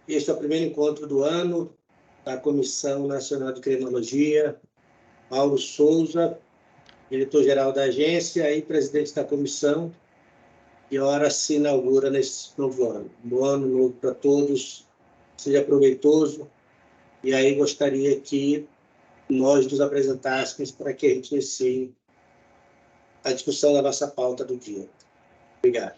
Este é o primeiro encontro do ano da Comissão Nacional de Crenologia. Mauro Souza, diretor-geral da agência e presidente da comissão, e ora se inaugura nesse novo ano. Um bom ano novo para todos, seja proveitoso, e aí gostaria que nós nos apresentássemos para que a gente inicie a discussão da nossa pauta do dia. Obrigado.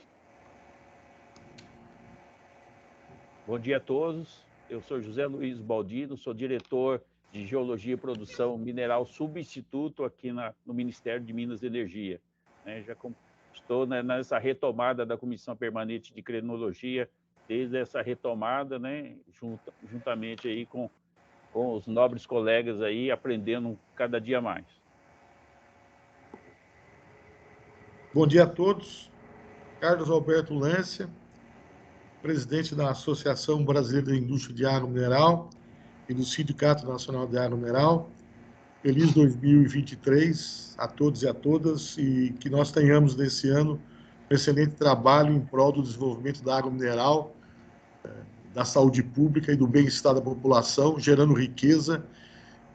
Bom dia a todos. Eu sou José Luiz Baldino, sou diretor de Geologia e Produção Mineral Substituto aqui no Ministério de Minas e Energia. Estou nessa retomada da Comissão Permanente de Crenologia, desde essa retomada, juntamente aí com os nobres colegas aí, aprendendo cada dia mais. Bom dia a todos. Carlos Alberto Lância, presidente da Associação Brasileira da Indústria de Água Mineral e do Sindicato Nacional de Água Mineral. Feliz 2023 a todos e a todas, e que nós tenhamos nesse ano um excelente trabalho em prol do desenvolvimento da água mineral, da saúde pública e do bem-estar da população, gerando riqueza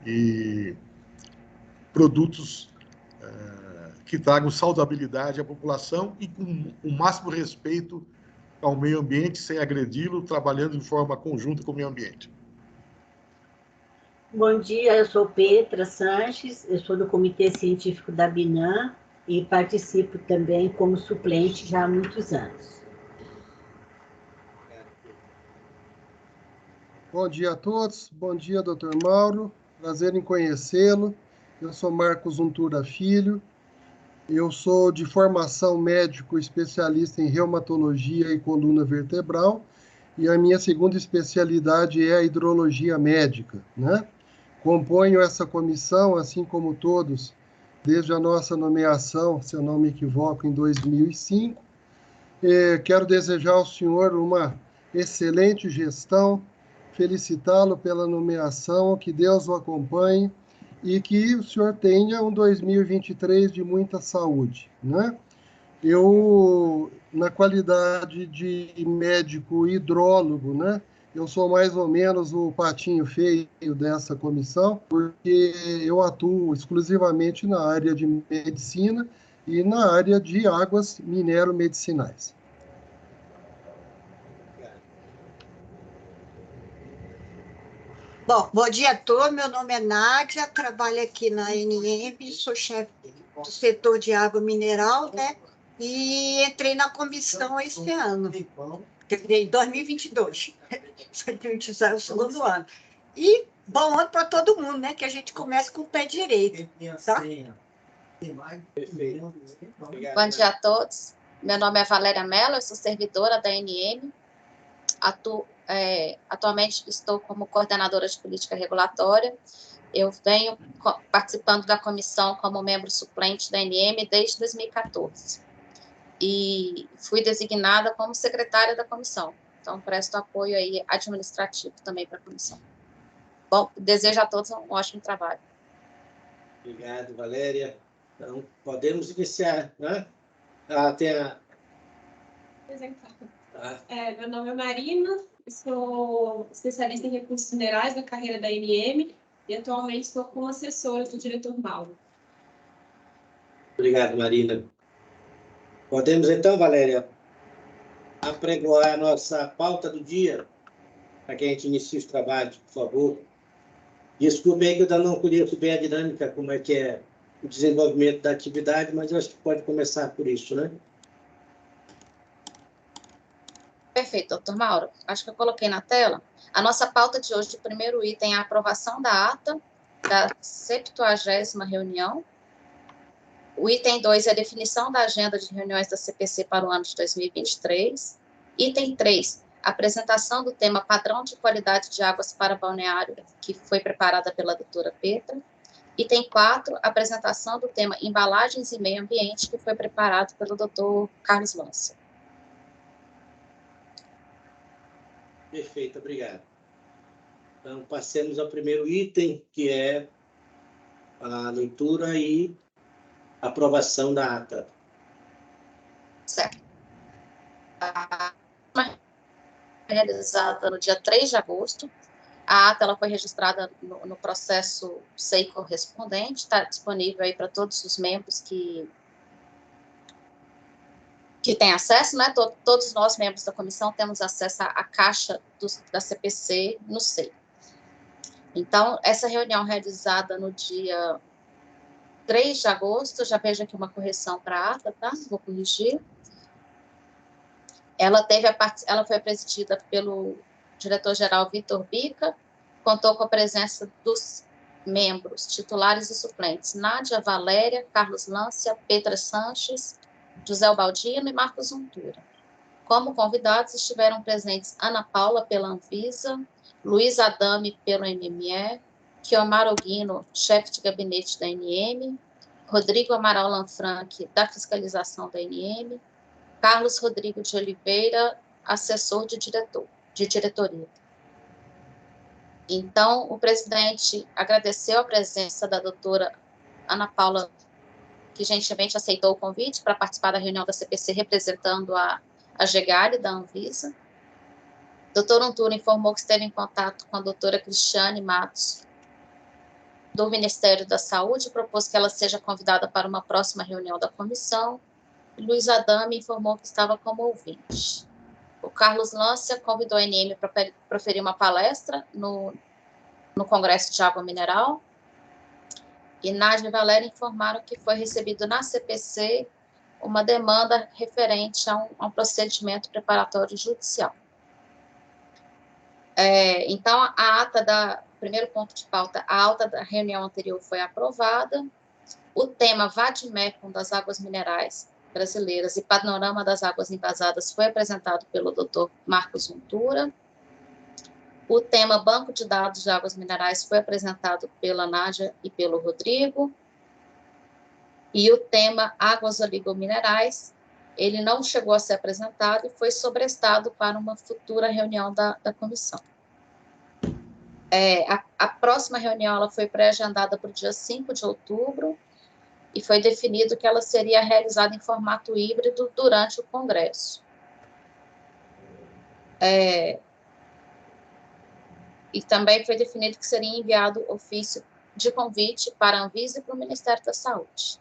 e produtos que tragam saudabilidade à população e com o máximo respeito ao meio ambiente, sem agredi-lo, trabalhando de forma conjunta com o meio ambiente. Bom dia, eu sou Petra Sanches, eu sou do Comitê Científico da BINAM e participo também como suplente já há muitos anos. Bom dia a todos, bom dia, doutor Mauro, prazer em conhecê-lo. Eu sou Marcos Untura Filho, eu sou de formação médico especialista em reumatologia e coluna vertebral, e a minha segunda especialidade é a hidrologia médica, Componho essa comissão, assim como todos, desde a nossa nomeação, se eu não me equivoco, em 2005. Quero desejar ao senhor uma excelente gestão, felicitá-lo pela nomeação, que Deus o acompanhe e que o senhor tenha um 2023 de muita saúde, Eu, na qualidade de médico hidrólogo, eu sou mais ou menos o patinho feio dessa comissão, porque eu atuo exclusivamente na área de medicina e na área de águas minero-medicinais. Bom dia a todos. Meu nome é Nádia, trabalho aqui na ANM, sou chefe do setor de água mineral, E entrei na comissão esse ano, em 2022. É o segundo ano. E bom ano para todo mundo, Que a gente comece com o pé direito, tá? Bom dia a todos. Meu nome é Valéria Mello, eu sou servidora da ANM. Atualmente estou como coordenadora de política regulatória. Eu venho participando da comissão como membro suplente da ANM desde 2014. E fui designada como secretária da comissão. Então, presto apoio aí administrativo também para a comissão. Bom, desejo a todos um ótimo trabalho. Obrigado, Valéria. Então, podemos iniciar, Meu nome é Marina, sou especialista em recursos minerais da carreira da ANM e atualmente estou como assessora do diretor Mauro. Obrigado, Marina. Podemos, então, Valéria, apregoar a nossa pauta do dia, para que a gente inicie os trabalhos, por favor. Desculpe aí que eu ainda não conheço bem a dinâmica, como é que é o desenvolvimento da atividade, mas eu acho que pode começar por isso, Perfeito, doutor Mauro. Acho que eu coloquei na tela. A nossa pauta de hoje, o primeiro item é a aprovação da ata da 70ª reunião. O item 2 é a definição da agenda de reuniões da CPC para o ano de 2023. Item 3, apresentação do tema padrão de qualidade de águas para balneário, que foi preparada pela doutora Petra. Item 4, apresentação do tema embalagens e meio ambiente, que foi preparado pelo doutor Carlos Lância. Perfeito, obrigado. Então, passemos ao primeiro item, que é a leitura e aprovação da ata. Certo. realizada no dia 3 de agosto. A ata ela foi registrada no processo SEI correspondente, está disponível aí para todos os membros que têm acesso, né? Todos nós, membros da comissão, temos acesso à caixa da CPC no SEI. Então, essa reunião realizada no dia 3 de agosto, já vejo aqui uma correção para a ata, tá? Vou corrigir. Ela foi presidida pelo diretor-geral Vitor Bica, contou com a presença dos membros titulares e suplentes Nádia Valéria, Carlos Lância, Petra Sanches, José Baldino e Marcos Untura. Como convidados estiveram presentes Ana Paula pela Anvisa, Luiz Adame pelo MME, Kiomar Oguino, chefe de gabinete da ANM, Rodrigo Amaral Lanfranchi, da fiscalização da ANM, Carlos Rodrigo de Oliveira, assessor de diretoria. Então, o presidente agradeceu a presença da doutora Ana Paula, que gentilmente aceitou o convite para participar da reunião da CPC, representando a GEGARI da Anvisa. O doutor Untura informou que esteve em contato com a doutora Cristiane Matos, do Ministério da Saúde, e propôs que ela seja convidada para uma próxima reunião da comissão. Luiz Adame informou que estava como ouvinte. O Carlos Lância convidou a ANM para proferir uma palestra no Congresso de Água Mineral. E Nádia e Valéria informaram que foi recebido na CPC uma demanda referente a um procedimento preparatório judicial. Então, a ata primeiro ponto de pauta, a ata da reunião anterior foi aprovada. O tema Vademecum das águas minerais brasileiras e panorama das águas envasadas foi apresentado pelo Dr. Marcos Untura. O tema Banco de Dados de Águas Minerais foi apresentado pela Nádia e pelo Rodrigo. E o tema Águas Oligominerais, ele não chegou a ser apresentado e foi sobrestado para uma futura reunião da comissão. A próxima reunião ela foi pré-agendada para o dia 5 de outubro e foi definido que ela seria realizada em formato híbrido durante o Congresso. E também foi definido que seria enviado ofício de convite para a Anvisa e para o Ministério da Saúde.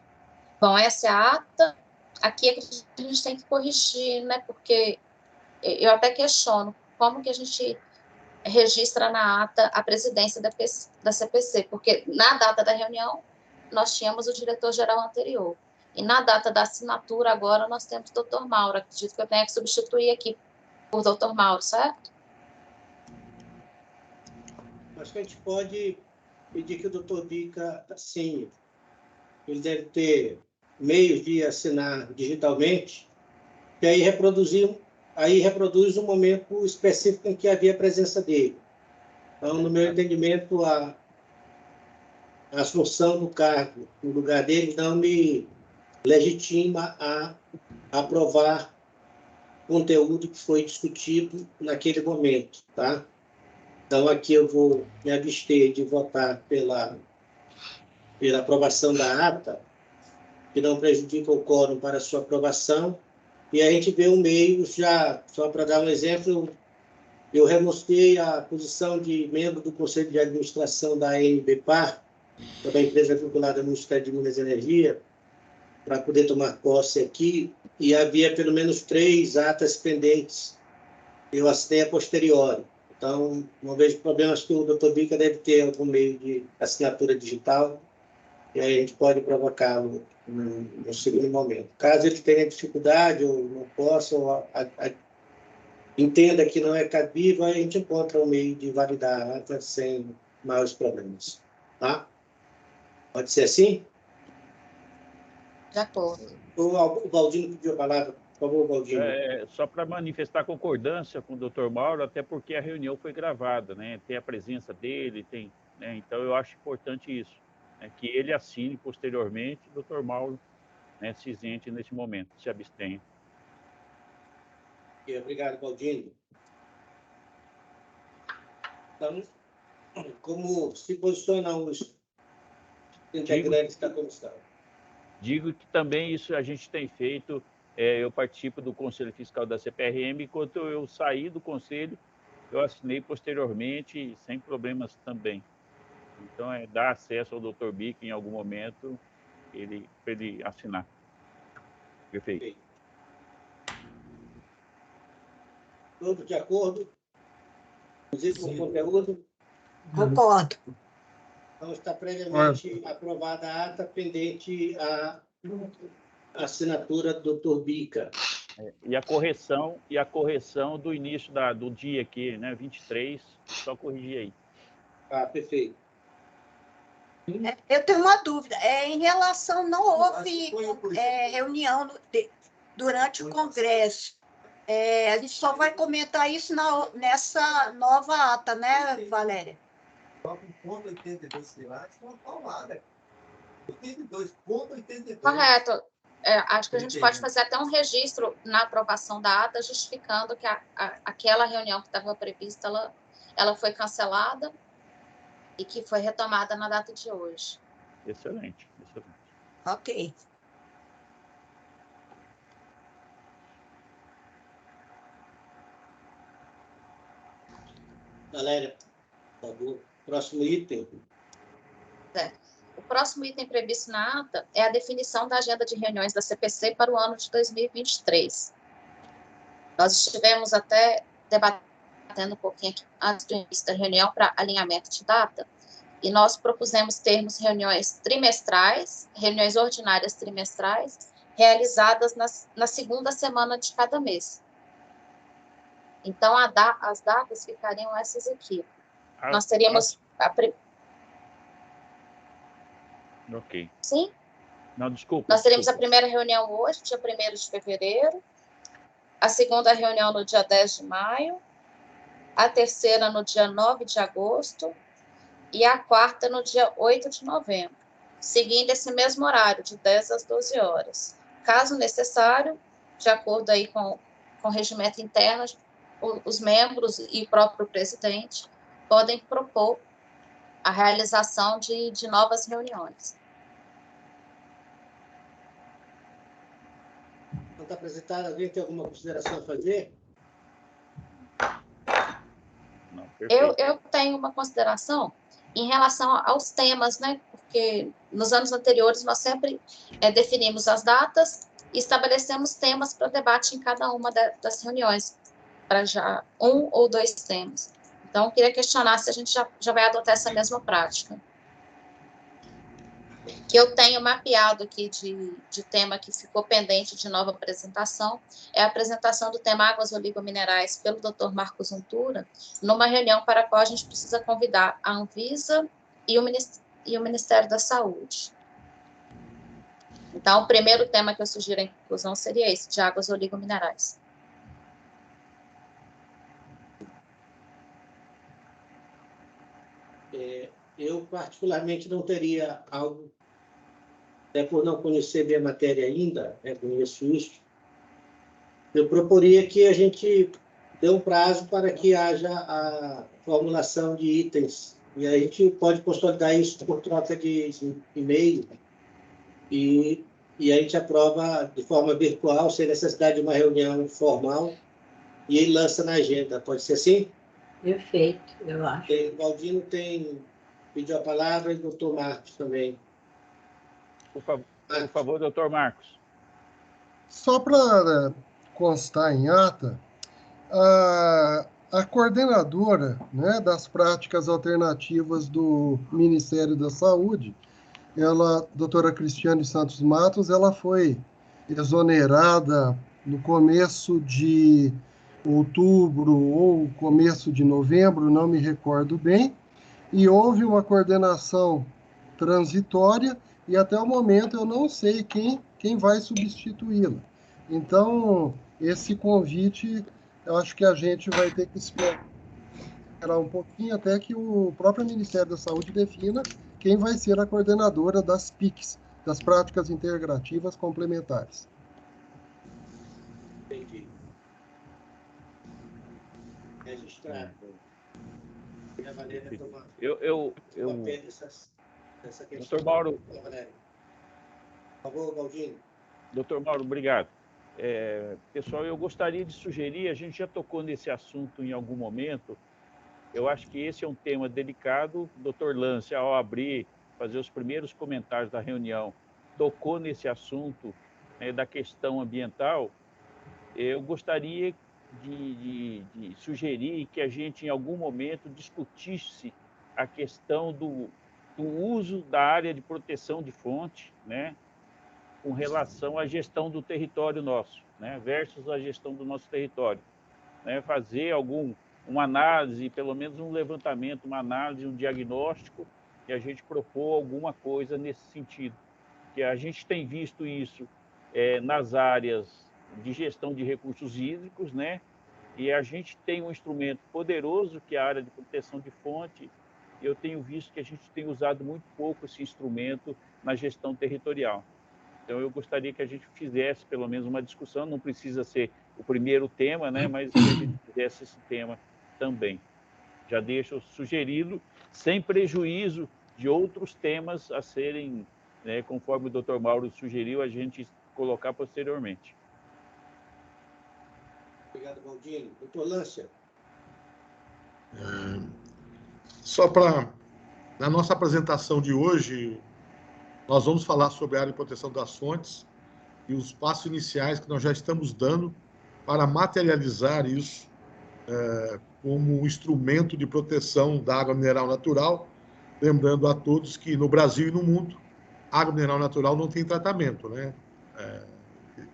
Bom, essa é a ata. Aqui é que a gente tem que corrigir, né? Porque eu até questiono como que a gente registra na ata a presidência da CPC, porque na data da reunião nós tínhamos o diretor-geral anterior. E na data da assinatura, agora, nós temos o Dr. Mauro. Acredito que eu tenha que substituir aqui por Dr. Mauro, certo? Acho que a gente pode pedir que o Dr. Bica assine. Ele deve ter meios de assinar digitalmente, e aí reproduz um momento específico em que havia a presença dele. Então, no meu entendimento, a assunção do cargo no lugar dele não me legitima a aprovar o conteúdo que foi discutido naquele momento, tá? Então, aqui eu vou me abster de votar pela aprovação da ata, que não prejudica o quórum para sua aprovação, e a gente vê um meio, já, só para dar um exemplo, eu remostrei a posição de membro do Conselho de Administração da ANBPar, da empresa vinculada ao Ministério de Minas e Energia, para poder tomar posse aqui, e havia pelo menos 3 atas pendentes. Eu assinei a posteriori. Então, não vejo problemas que o Dr. Bica deve ter algum meio de assinatura digital, e aí a gente pode provocá-lo no segundo momento. Caso ele tenha dificuldade ou não possa, ou entenda que não é cabível, aí a gente encontra um meio de validar a ata sem maiores problemas. Tá? Pode ser assim? De acordo. O Baldino pediu a palavra. Por favor, Baldino. Só para manifestar concordância com o Dr. Mauro, até porque a reunião foi gravada, né? Tem a presença dele, né? Então eu acho importante isso, né? Que ele assine posteriormente, o Dr. Mauro, né, se isente nesse momento, se abstenha. Obrigado, Baldino. Então, como se posicionam os integrantes da comissão? Digo que também isso a gente tem feito eu participo do Conselho Fiscal da CPRM. Enquanto eu saí do Conselho, eu assinei posteriormente, sem problemas também. Então, dar acesso ao Dr. Bica em algum momento, para ele assinar. Perfeito. Todos de acordo? Inclusive com o conteúdo? Concordo. Então, está previamente aprovada a ata pendente a assinatura do Dr. Bica. E a correção do início do dia aqui, né? 23, só corrigir aí. Ah, perfeito. Eu tenho uma dúvida. Em relação, não houve reunião durante o Congresso. A gente só vai comentar isso nessa nova ata, né, Valéria? Correto. Acho que a gente pode fazer até um registro na aprovação da ata, justificando que aquela reunião que estava prevista, ela foi cancelada e que foi retomada na data de hoje. Excelente, excelente. Ok. Valéria, por favor. Próximo item. O próximo item previsto na ata é a definição da agenda de reuniões da CPC para o ano de 2023. Nós estivemos até debatendo um pouquinho aqui antes do início da reunião para alinhamento de data, e nós propusemos termos reuniões trimestrais, reuniões ordinárias trimestrais, realizadas na segunda semana de cada mês. Então, as datas ficariam essas aqui. Nós teríamos... Ok. Sim? Não, desculpa. Nós teremos a primeira reunião hoje, dia 1º de fevereiro, a segunda reunião no dia 10 de maio, a terceira no dia 9 de agosto e a quarta no dia 8 de novembro, seguindo esse mesmo horário, de 10 às 12 horas. Caso necessário, de acordo aí com o regimento interno, os membros e o próprio presidente podem propor a realização de novas reuniões. Não está apresentado? Alguém tem alguma consideração a fazer? Não, perfeito. Eu tenho uma consideração em relação aos temas, né? Porque nos anos anteriores nós sempre definimos as datas e estabelecemos temas para debate em cada uma das reuniões, para já 1 ou 2 temas. Então, eu queria questionar se a gente já vai adotar essa mesma prática. Que eu tenho mapeado aqui de tema que ficou pendente de nova apresentação, é a apresentação do tema Águas Oligominerais pelo Dr. Marcos Untura, numa reunião para a qual a gente precisa convidar a Anvisa e o Ministério da Saúde. Então, o primeiro tema que eu sugiro em conclusão seria esse, de águas oligominerais. Eu, particularmente, não teria algo, até por não conhecer bem a matéria ainda, conheço isso, eu proporia que a gente dê um prazo para que haja a formulação de itens, e a gente pode consolidar isso por troca de e-mail, e a gente aprova de forma virtual, sem necessidade de uma reunião formal, e ele lança na agenda. Pode ser assim? Perfeito, eu acho. O Baldino pediu a palavra e o doutor Marcos também. Por favor, doutor Marcos. Só para constar em ata, a coordenadora, né, das práticas alternativas do Ministério da Saúde, doutora Cristiane Santos Matos, ela foi exonerada no começo de outubro ou começo de novembro, não me recordo bem, e houve uma coordenação transitória e até o momento eu não sei quem vai substituí-la. Então, esse convite, eu acho que a gente vai ter que esperar um pouquinho até que o próprio Ministério da Saúde defina quem vai ser a coordenadora das PICs, das Práticas Integrativas Complementares. Entendi. Registrado. E a Valéria tomar papel dessa questão. Doutor Mauro. Por favor, Baldino. Doutor Mauro, obrigado. pessoal, eu gostaria de sugerir, a gente já tocou nesse assunto em algum momento, eu acho que esse é um tema delicado. O doutor Lance, ao abrir, fazer os primeiros comentários da reunião, tocou nesse assunto, né, da questão ambiental. Eu gostaria de sugerir que a gente, em algum momento, discutisse a questão do uso da área de proteção de fonte, né, com relação à gestão do território nosso, né, versus a gestão do nosso território. Né, fazer uma análise, pelo menos um levantamento, uma análise, um diagnóstico, e a gente propor alguma coisa nesse sentido. Que a gente tem visto isso nas áreas de gestão de recursos hídricos, né? E a gente tem um instrumento poderoso, que é a área de proteção de fonte, e eu tenho visto que a gente tem usado muito pouco esse instrumento na gestão territorial. Então, eu gostaria que a gente fizesse pelo menos uma discussão, não precisa ser o primeiro tema, né? Mas que a gente fizesse esse tema também. Já deixo sugerido, sem prejuízo de outros temas a serem, né, conforme o Dr. Mauro sugeriu, a gente colocar posteriormente. Obrigado, Baldino. Doutor Lância. Só para... Na nossa apresentação de hoje, nós vamos falar sobre a área de proteção das fontes e os passos iniciais que nós já estamos dando para materializar isso como um instrumento de proteção da água mineral natural, lembrando a todos que no Brasil e no mundo, a água mineral natural não tem tratamento, né?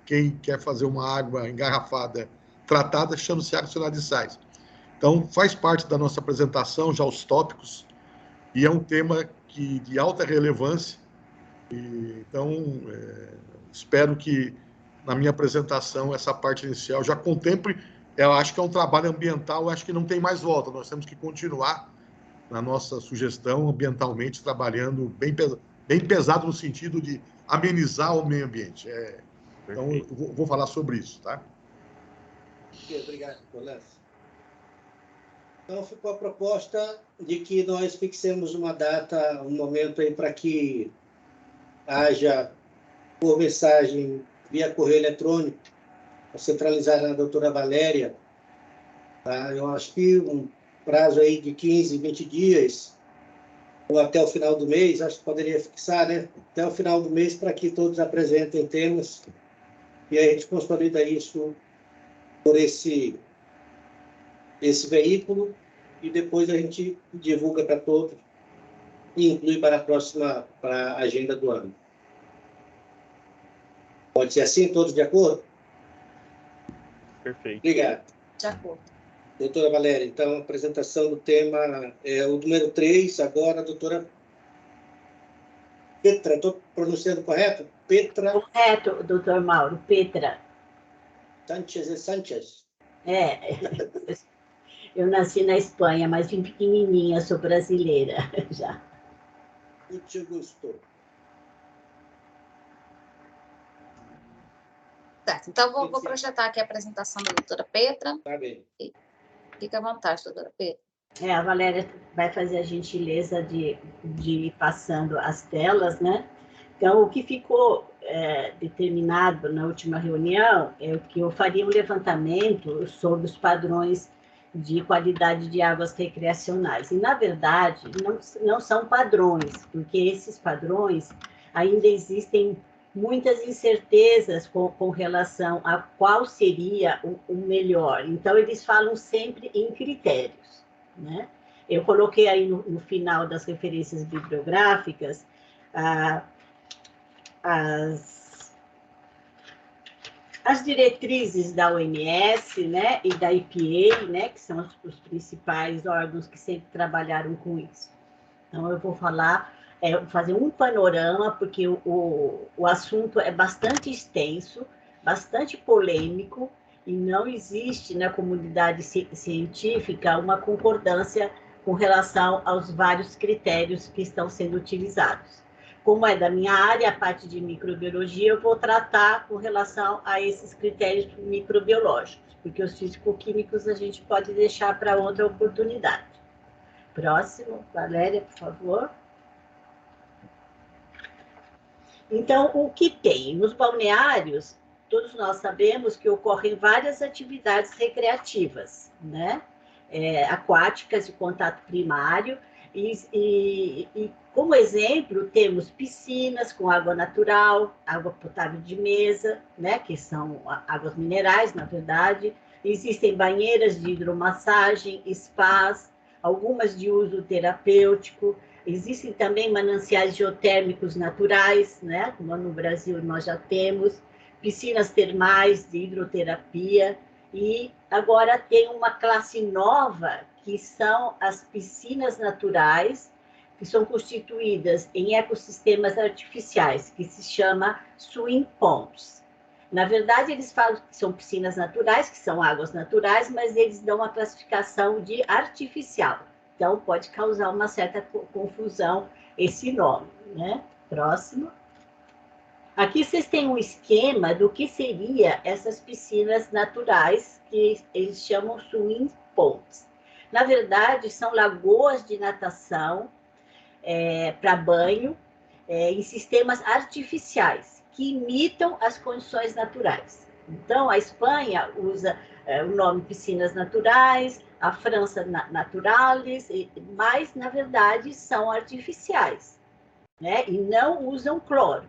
Quem quer fazer uma água engarrafada tratada chama-se água adicionada de sais. Então, faz parte da nossa apresentação já os tópicos, e é um tema de alta relevância. Então, espero que na minha apresentação essa parte inicial já contemple. Eu acho que é um trabalho ambiental, eu acho que não tem mais volta. Nós temos que continuar na nossa sugestão ambientalmente, trabalhando bem pesado no sentido de amenizar o meio ambiente. Então, eu vou falar sobre isso, tá? Obrigado, doutor Lance. Então, ficou a proposta de que nós fixemos uma data, um momento aí para que haja, por mensagem via correio eletrônico, centralizada na doutora Valéria, tá? Eu acho que um prazo aí de 15, 20 dias, ou até o final do mês, acho que poderia fixar, né? Até o final do mês, para que todos apresentem temas, e aí a gente consolida isso por esse veículo, e depois a gente divulga para todos e inclui para a agenda do ano. Pode ser assim, todos de acordo? Perfeito. Obrigado. De acordo. Doutora Valéria, então, a apresentação do tema é o número 3, agora a doutora Petra, estou pronunciando correto? Petra... Correto, doutor Mauro, Petra. Sánchez. Eu nasci na Espanha, mas vim pequenininha, sou brasileira já. Muito gosto. Certo, então vou projetar aqui a apresentação da doutora Petra. Tá bem. Fica à vontade, doutora Petra. A Valéria vai fazer a gentileza de ir passando as telas, né? Então, o que ficou determinado na última reunião é que eu faria um levantamento sobre os padrões de qualidade de águas recreacionais. E, na verdade, não são padrões, porque esses padrões ainda existem muitas incertezas com relação a qual seria o melhor. Então, eles falam sempre em critérios, né? Eu coloquei aí no final das referências bibliográficas as diretrizes da OMS, né, e da EPA, né, que são os principais órgãos que sempre trabalharam com isso. Então, eu vou fazer um panorama, porque o assunto é bastante extenso, bastante polêmico, e não existe na comunidade científica uma concordância com relação aos vários critérios que estão sendo utilizados. Como é da minha área, a parte de microbiologia, eu vou tratar com relação a esses critérios microbiológicos, porque os físico-químicos a gente pode deixar para outra oportunidade. Próximo, Valéria, por favor. Então, o que tem? Nos balneários, todos nós sabemos que ocorrem várias atividades recreativas, né? Aquáticas de contato primário, e como exemplo, temos piscinas com água natural, água potável de mesa, né? Que são águas minerais, na verdade. Existem banheiras de hidromassagem, spas, algumas de uso terapêutico. Existem também mananciais geotérmicos naturais, né? Como no Brasil nós já temos, piscinas termais de hidroterapia, e agora tem uma classe nova, que são as piscinas naturais, que são constituídas em ecossistemas artificiais, que se chama swim ponds. Na verdade, eles falam que são piscinas naturais, que são águas naturais, mas eles dão uma classificação de artificial. Então, pode causar uma certa confusão esse nome, né? Próximo. Aqui vocês têm um esquema do que seria essas piscinas naturais, que eles chamam swim ponds. Na verdade, são lagoas de natação para banho em sistemas artificiais, que imitam as condições naturais. Então, a Espanha usa o nome piscinas naturais, a França naturalis, mas, na verdade, são artificiais, né? E não usam cloro,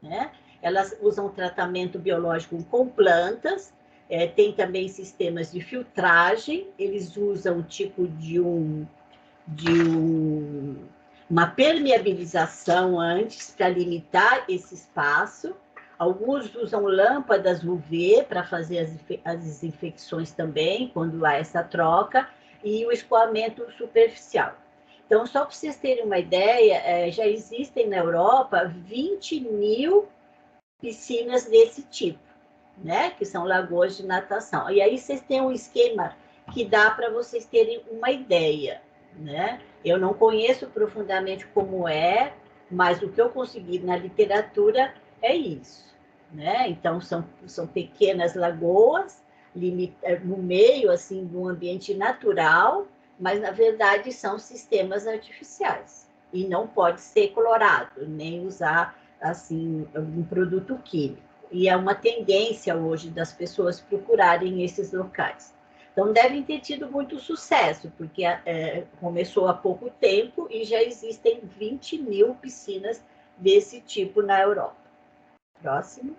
né? Elas usam tratamento biológico com plantas, tem também sistemas de filtragem, eles usam um tipo de uma permeabilização antes para limitar esse espaço. Alguns usam lâmpadas UV para fazer as desinfecções também, quando há essa troca, e o escoamento superficial. Então, só para vocês terem uma ideia, já existem na Europa 20 mil piscinas desse tipo, né? Que são lagoas de natação. E aí vocês têm um esquema que dá para vocês terem uma ideia, né? Eu não conheço profundamente como é, mas o que eu consegui na literatura é isso, né? Então, são pequenas lagoas no meio, assim, de um ambiente natural, mas, na verdade, são sistemas artificiais. E não pode ser clorado, nem usar, assim, um produto químico. E é uma tendência hoje das pessoas procurarem esses locais. Então, devem ter tido muito sucesso, porque começou há pouco tempo e já existem 20 mil piscinas desse tipo na Europa. Próximo.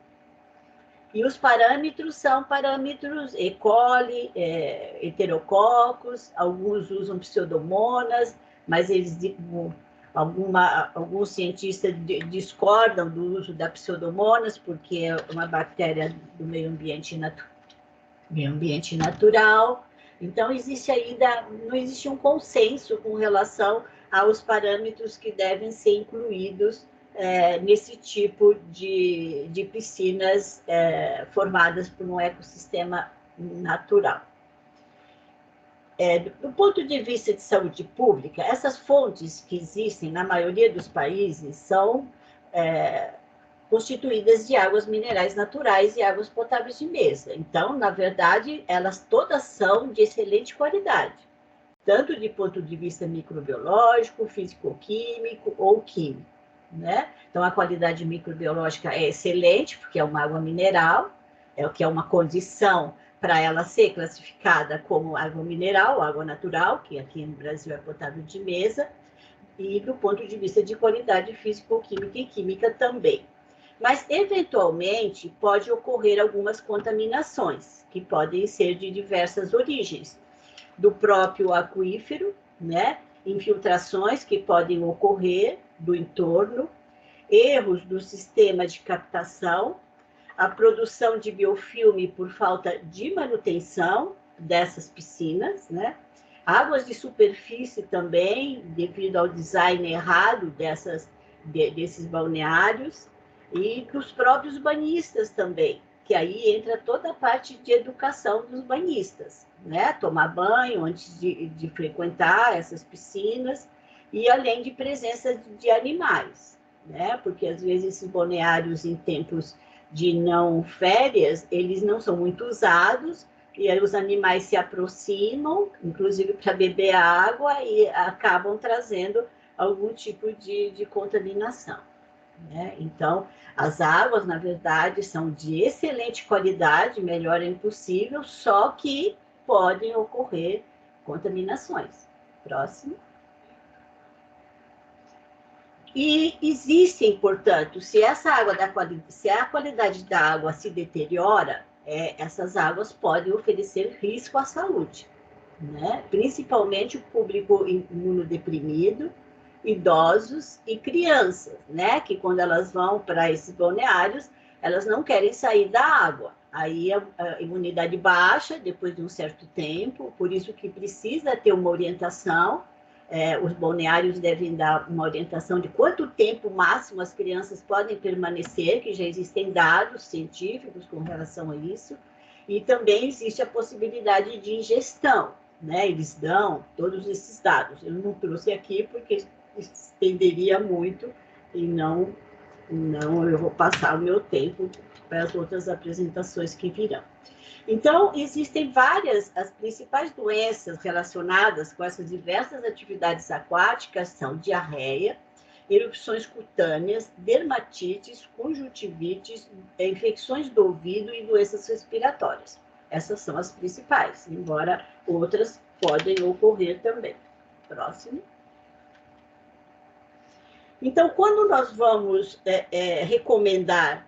E os parâmetros são parâmetros E. coli, heterococos, alguns usam pseudomonas, mas alguns cientistas discordam do uso da pseudomonas, porque é uma bactéria do meio ambiente natural. Então, não existe um consenso com relação aos parâmetros que devem ser incluídos nesse tipo de piscinas formadas por um ecossistema natural. Do ponto de vista de saúde pública, essas fontes que existem na maioria dos países são constituídas de águas minerais naturais e águas potáveis de mesa. Então, na verdade, elas todas são de excelente qualidade, tanto de ponto de vista microbiológico, físico-químico ou químico, né? Então, a qualidade microbiológica é excelente, porque é uma água mineral, o que é uma condição para ela ser classificada como água mineral, água natural, que aqui no Brasil é potável de mesa, e do ponto de vista de qualidade físico-química e química também. Mas, eventualmente, pode ocorrer algumas contaminações, que podem ser de diversas origens, do próprio aquífero, né? Infiltrações que podem ocorrer do entorno, erros do sistema de captação, a produção de biofilme por falta de manutenção dessas piscinas, né? Águas de superfície também, devido ao design errado desses balneários, e dos próprios banhistas também, que aí entra toda a parte de educação dos banhistas, né? Tomar banho antes de frequentar essas piscinas, e além de presença de animais, né? Porque às vezes esses balneários em tempos de não férias, eles não são muito usados, e aí os animais se aproximam, inclusive para beber água, e acabam trazendo algum tipo de contaminação. né? Então, as águas, na verdade, são de excelente qualidade, melhor é impossível, só que podem ocorrer contaminações. Próximo. E existem, portanto, se essa água se a qualidade da água se deteriora, essas águas podem oferecer risco à saúde, né? Principalmente o público imunodeprimido, idosos e crianças, né? Que quando elas vão para esses balneários, elas não querem sair da água. Aí a imunidade baixa depois de um certo tempo, por isso que precisa ter uma orientação. Os balneários devem dar uma orientação de quanto tempo máximo as crianças podem permanecer, que já existem dados científicos com relação a isso, e também existe a possibilidade de ingestão, né? Eles dão todos esses dados. Eu não trouxe aqui porque estenderia muito e não eu vou passar o meu tempo para as outras apresentações que virão. Então, existem as principais doenças relacionadas com essas diversas atividades aquáticas são diarreia, erupções cutâneas, dermatites, conjuntivites, infecções do ouvido e doenças respiratórias. Essas são as principais, embora outras podem ocorrer também. Próximo. Então, quando nós vamos recomendar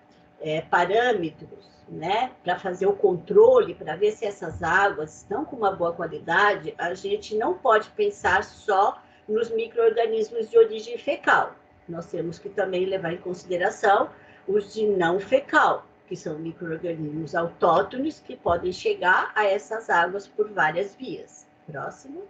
parâmetros, né, para fazer o controle, para ver se essas águas estão com uma boa qualidade, a gente não pode pensar só nos micro-organismos de origem fecal. Nós temos que também levar em consideração os de não fecal, que são micro-organismos autóctones que podem chegar a essas águas por várias vias. Próximo.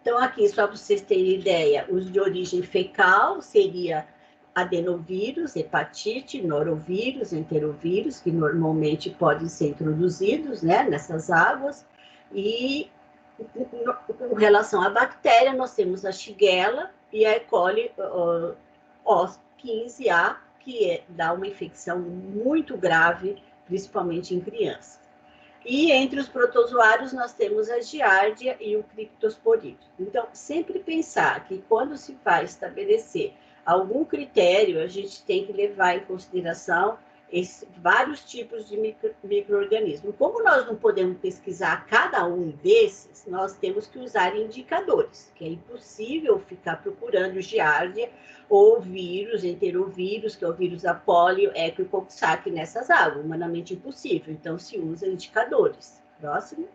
Então, aqui, só para vocês terem ideia, os de origem fecal seria adenovírus, hepatite, norovírus, enterovírus, que normalmente podem ser introduzidos, né, nessas águas. E, com relação à bactéria, nós temos a Shigella e a E. coli O15A, que dá uma infecção muito grave, principalmente em crianças. E entre os protozoários nós temos a giardia e o criptosporídeo. Então, sempre pensar que quando se vai estabelecer algum critério, a gente tem que levar em consideração vários tipos de micro-organismos. Como nós não podemos pesquisar cada um desses, nós temos que usar indicadores, que é impossível ficar procurando giardia ou vírus, enterovírus, que é o vírus da polio, eco e coxsackie nessas águas, humanamente impossível. Então, se usa indicadores. Próximo.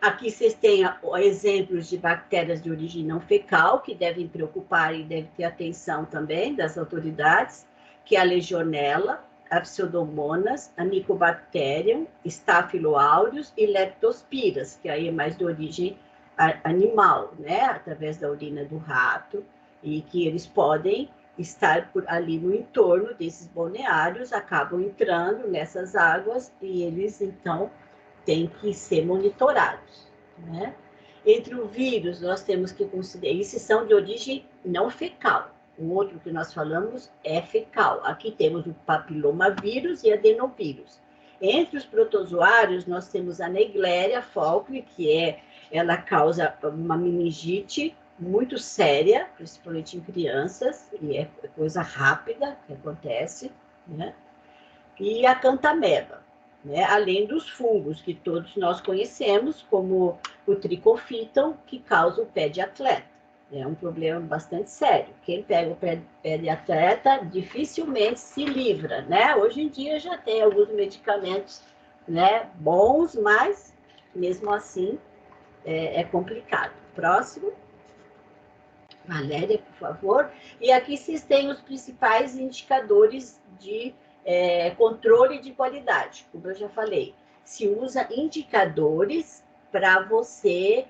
Aqui vocês têm exemplos de bactérias de origem não fecal, que devem preocupar e devem ter atenção também das autoridades, que é a Legionella, a Pseudomonas, a Mycobacterium, Staphyloaureus e Leptospiras, que aí é mais de origem animal, né? Através da urina do rato, e que eles podem estar ali no entorno desses balneários, acabam entrando nessas águas e eles, então, têm que ser monitorados, né? Entre o vírus, nós temos que considerar, esses são de origem não fecal. O outro que nós falamos é fecal. Aqui temos o papilomavírus e adenovírus. Entre os protozoários, nós temos a Naegleria falciparum, que ela causa uma meningite muito séria, principalmente em crianças, e é coisa rápida que acontece, né? E a Cantameba, né? Além dos fungos que todos nós conhecemos, como o tricofiton, que causa o pé de atleta. É um problema bastante sério. Quem pega o pé de atleta dificilmente se livra, né? Hoje em dia já tem alguns medicamentos, né, bons, mas mesmo assim é complicado. Próximo. Valéria, por favor. E aqui vocês têm os principais indicadores de controle de qualidade, como eu já falei. Se usa indicadores para você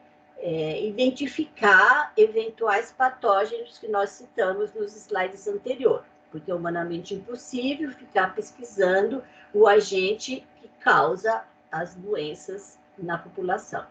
identificar eventuais patógenos que nós citamos nos slides anteriores, porque é humanamente impossível ficar pesquisando o agente que causa as doenças na população.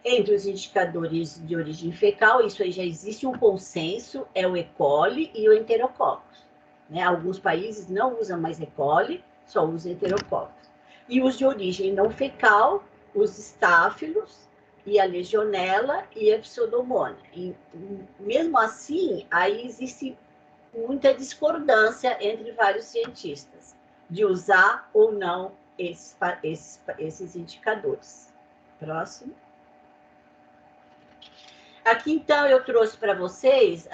Entre os indicadores de origem fecal, isso aí já existe um consenso, é o E. coli e o Enterococcus, né? Alguns países não usam mais E. coli, só usam Enterococcus. E os de origem não fecal, os estáfilos, e a legionela e a pseudomonas. E, mesmo assim, aí existe muita discordância entre vários cientistas de usar ou não esses indicadores. Próximo. Aqui, então, eu trouxe para vocês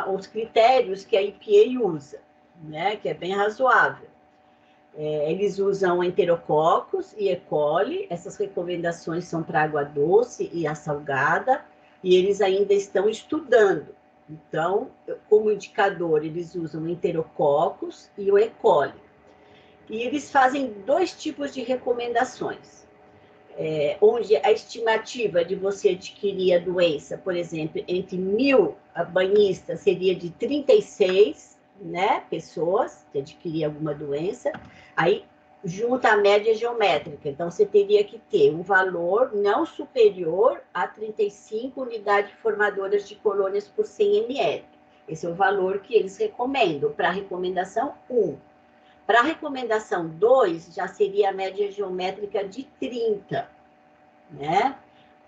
os critérios que a EPA usa, né, que é bem razoável. Eles usam enterococos e E. coli, essas recomendações são para água doce e a salgada, e eles ainda estão estudando. Então, como indicador, eles usam enterococos e o E. coli. E eles fazem 2 tipos de recomendações. Onde a estimativa de você adquirir a doença, por exemplo, entre 1.000 banhistas, seria de 36, né, pessoas que adquiriam alguma doença, aí junta a média geométrica. Então, você teria que ter um valor não superior a 35 unidades formadoras de colônias por 100 ml. Esse é o valor que eles recomendam para a recomendação 1. Para a recomendação 2, já seria a média geométrica de 30, né?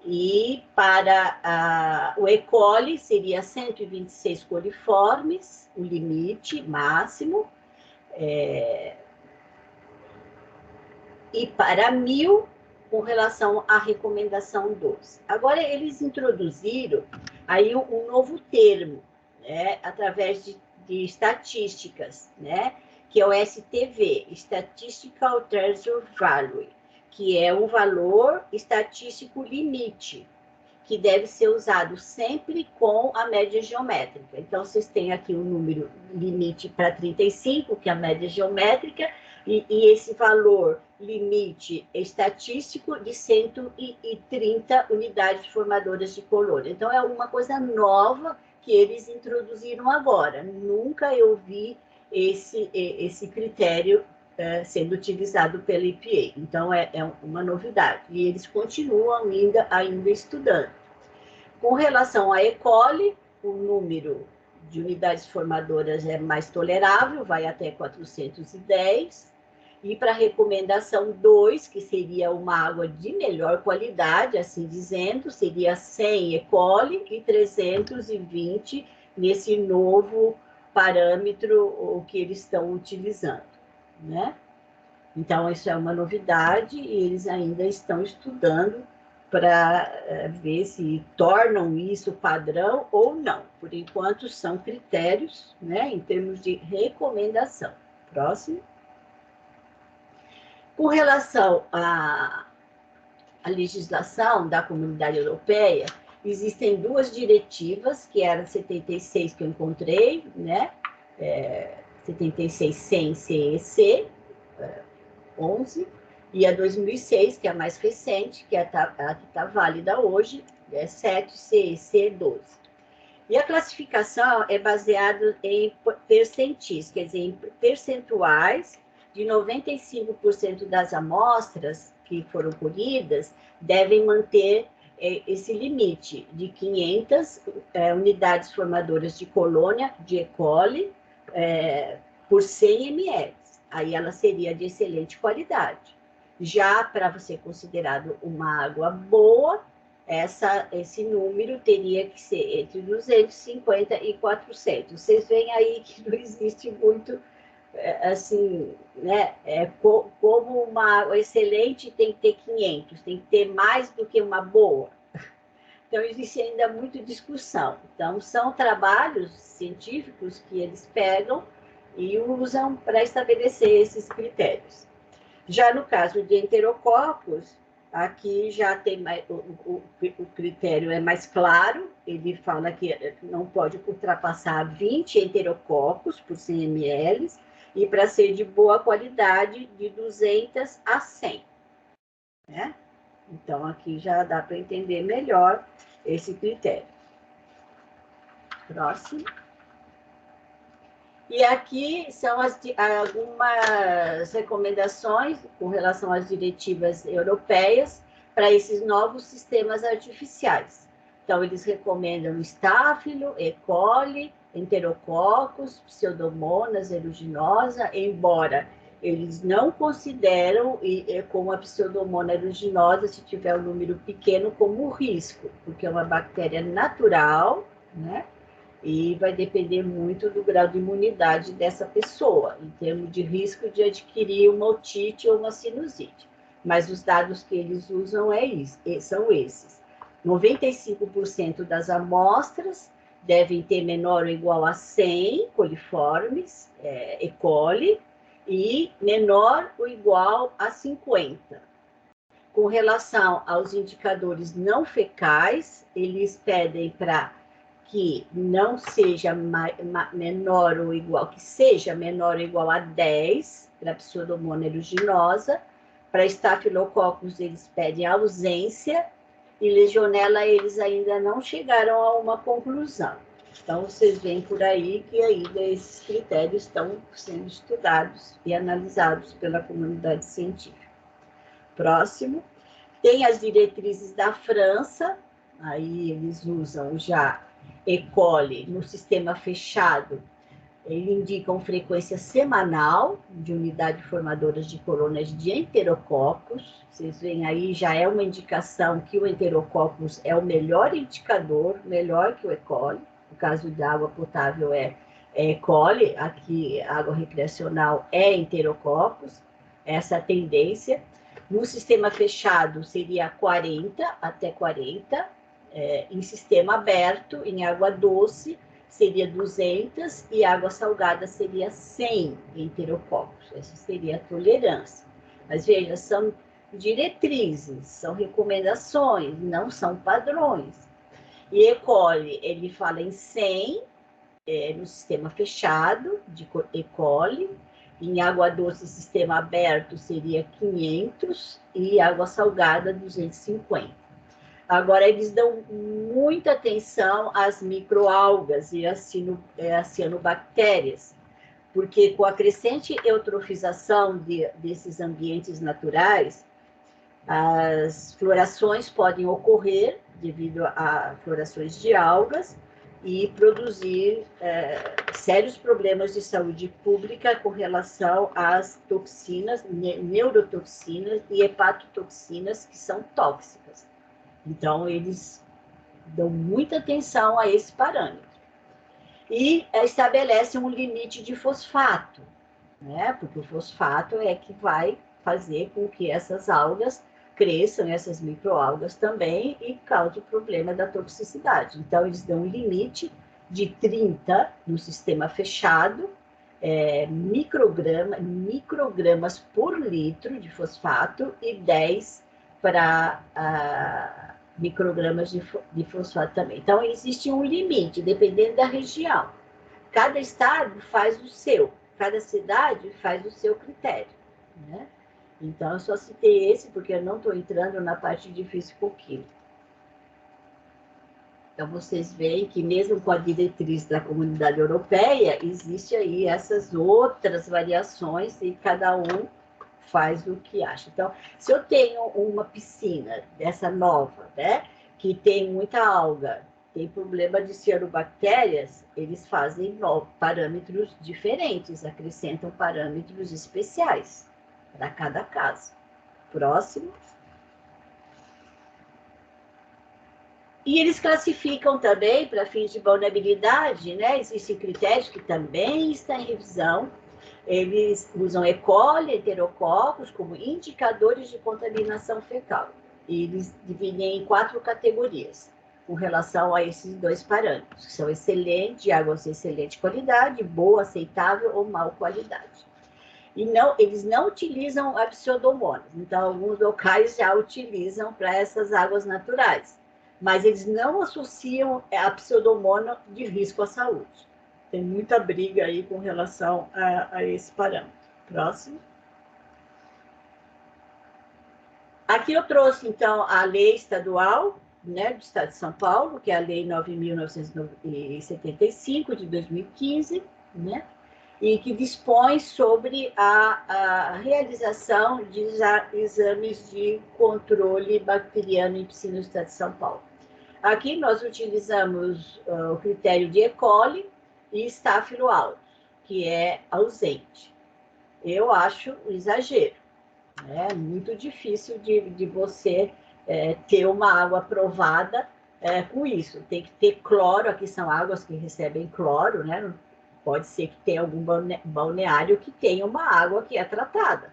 E para o E. coli seria 126 coliformes, o limite máximo, e para 1.000, com relação à recomendação 2. Agora, eles introduziram aí um novo termo, né? Através de estatísticas, né? Que é o STV, Statistical Threshold Value, que é um valor estatístico limite, que deve ser usado sempre com a média geométrica. Então, vocês têm aqui um número limite para 35, que é a média geométrica, e esse valor limite estatístico de 130 unidades formadoras de colônia. Então, é uma coisa nova que eles introduziram agora. Nunca eu vi esse critério sendo utilizado pela EPA. Então, é uma novidade. E eles continuam ainda estudando. Com relação à E. coli, o número de unidades formadoras é mais tolerável, vai até 410. E para a recomendação 2, que seria uma água de melhor qualidade, assim dizendo, seria 100 E. coli e 320 nesse novo parâmetro o que eles estão utilizando, né? Então, isso é uma novidade e eles ainda estão estudando para ver se tornam isso padrão ou não. Por enquanto, são critérios, né, em termos de recomendação. Próximo. Com relação à legislação da Comunidade Europeia, existem 2 diretivas, que era a 76 que eu encontrei, né? 76-100 CEC, 11, e a 2006, que é a mais recente, que é a que está válida hoje, 7 CEC 12. E a classificação é baseada em percentis, quer dizer, em percentuais de 95% das amostras que foram colhidas devem manter esse limite de 500 unidades formadoras de colônia de E. coli por 100 ml. Aí ela seria de excelente qualidade. Já para você considerado uma água boa, esse número teria que ser entre 250 e 400. Vocês veem aí que não existe muito, assim, né? Como uma água excelente tem que ter 500, tem que ter mais do que uma boa. Então, existe ainda muita discussão. Então, são trabalhos científicos que eles pegam e usam para estabelecer esses critérios. Já no caso de enterococos, aqui já tem mais, o critério é mais claro, ele fala que não pode ultrapassar 20 enterococos por 100 ml e para ser de boa qualidade, de 200 a 100. Né? Então, aqui já dá para entender melhor esse critério. Próximo. E aqui são algumas recomendações com relação às diretivas europeias para esses novos sistemas artificiais. Então, eles recomendam estáfilo, E. coli, enterococos, pseudomonas aeruginosa, embora eles não consideram como a Pseudomonas aeruginosa, se tiver um número pequeno, como risco, porque é uma bactéria natural, né? E vai depender muito do grau de imunidade dessa pessoa, em termos de risco de adquirir uma otite ou uma sinusite. Mas os dados que eles usam são esses. 95% das amostras devem ter menor ou igual a 100 coliformes, E. coli, e menor ou igual a 50. Com relação aos indicadores não fecais, eles pedem para que não seja menor ou igual, que seja menor ou igual a 10 para a Pseudomonas aeruginosa. Para Staphylococcus, eles pedem ausência, e Legionella, eles ainda não chegaram a uma conclusão. Então, vocês veem por aí que ainda esses critérios estão sendo estudados e analisados pela comunidade científica. Próximo. Tem as diretrizes da França, aí eles usam já E. coli no sistema fechado, eles indicam frequência semanal de unidade formadora de colônias de enterococos. Vocês veem aí, já é uma indicação que o enterococos é o melhor indicador, melhor que o E. coli. No caso da água potável é E. coli, aqui água recreacional é enterococos, essa é a tendência. No sistema fechado seria 40 até 40, em sistema aberto, em água doce, seria 200 e água salgada seria 100 enterococos. Essa seria a tolerância. Mas veja, são diretrizes, são recomendações, não são padrões. E E. coli, ele fala em 100 no sistema fechado de E. coli, em água doce, sistema aberto, seria 500 e água salgada, 250. Agora, eles dão muita atenção às microalgas e às cianobactérias, porque com a crescente eutrofização desses ambientes naturais, as florações podem ocorrer devido a florações de algas e produzir sérios problemas de saúde pública com relação às toxinas, neurotoxinas e hepatotoxinas, que são tóxicas. Então, eles dão muita atenção a esse parâmetro. E estabelecem um limite de fosfato, né? Porque o fosfato é que vai fazer com que essas algas cresçam, essas microalgas também, e cause o problema da toxicidade. Então, eles dão um limite de 30 no sistema fechado, microgramas por litro de fosfato e 10 para microgramas de fosfato também. Então, existe um limite, dependendo da região. Cada estado faz o seu, cada cidade faz o seu critério, né? Então, eu só citei esse, porque eu não estou entrando na parte de físico-química. Então, vocês veem que mesmo com a diretriz da Comunidade Europeia, existe aí essas outras variações e cada um faz o que acha. Então, se eu tenho uma piscina dessa nova, né, que tem muita alga, tem problema de cianobactérias, eles fazem parâmetros diferentes, acrescentam parâmetros especiais para cada caso. Próximo. E eles classificam também, para fins de vulnerabilidade, né, existem critérios que também estão em revisão. Eles usam E. coli, enterococos como indicadores de contaminação fecal. E eles dividem em 4 categorias com relação a esses 2 parâmetros, que são excelente, de água de excelente qualidade, boa, aceitável ou mal qualidade. E eles não utilizam a Pseudomonas. Então, alguns locais já utilizam para essas águas naturais, mas eles não associam a Pseudomonas de risco à saúde. Tem muita briga aí com relação a esse parâmetro. Próximo. Aqui eu trouxe, então, a lei estadual, né, do Estado de São Paulo, que é a Lei 9.975, de 2015, né, e que dispõe sobre a realização de exames de controle bacteriano em piscina do Estado de São Paulo. Aqui nós utilizamos o critério de E. coli, e Staphylo aureus, que é ausente. eu acho um exagero. É muito difícil de você ter uma água aprovada com isso. Tem que ter cloro, aqui são águas que recebem cloro, né? Pode ser que tenha algum balneário que tenha uma água que é tratada,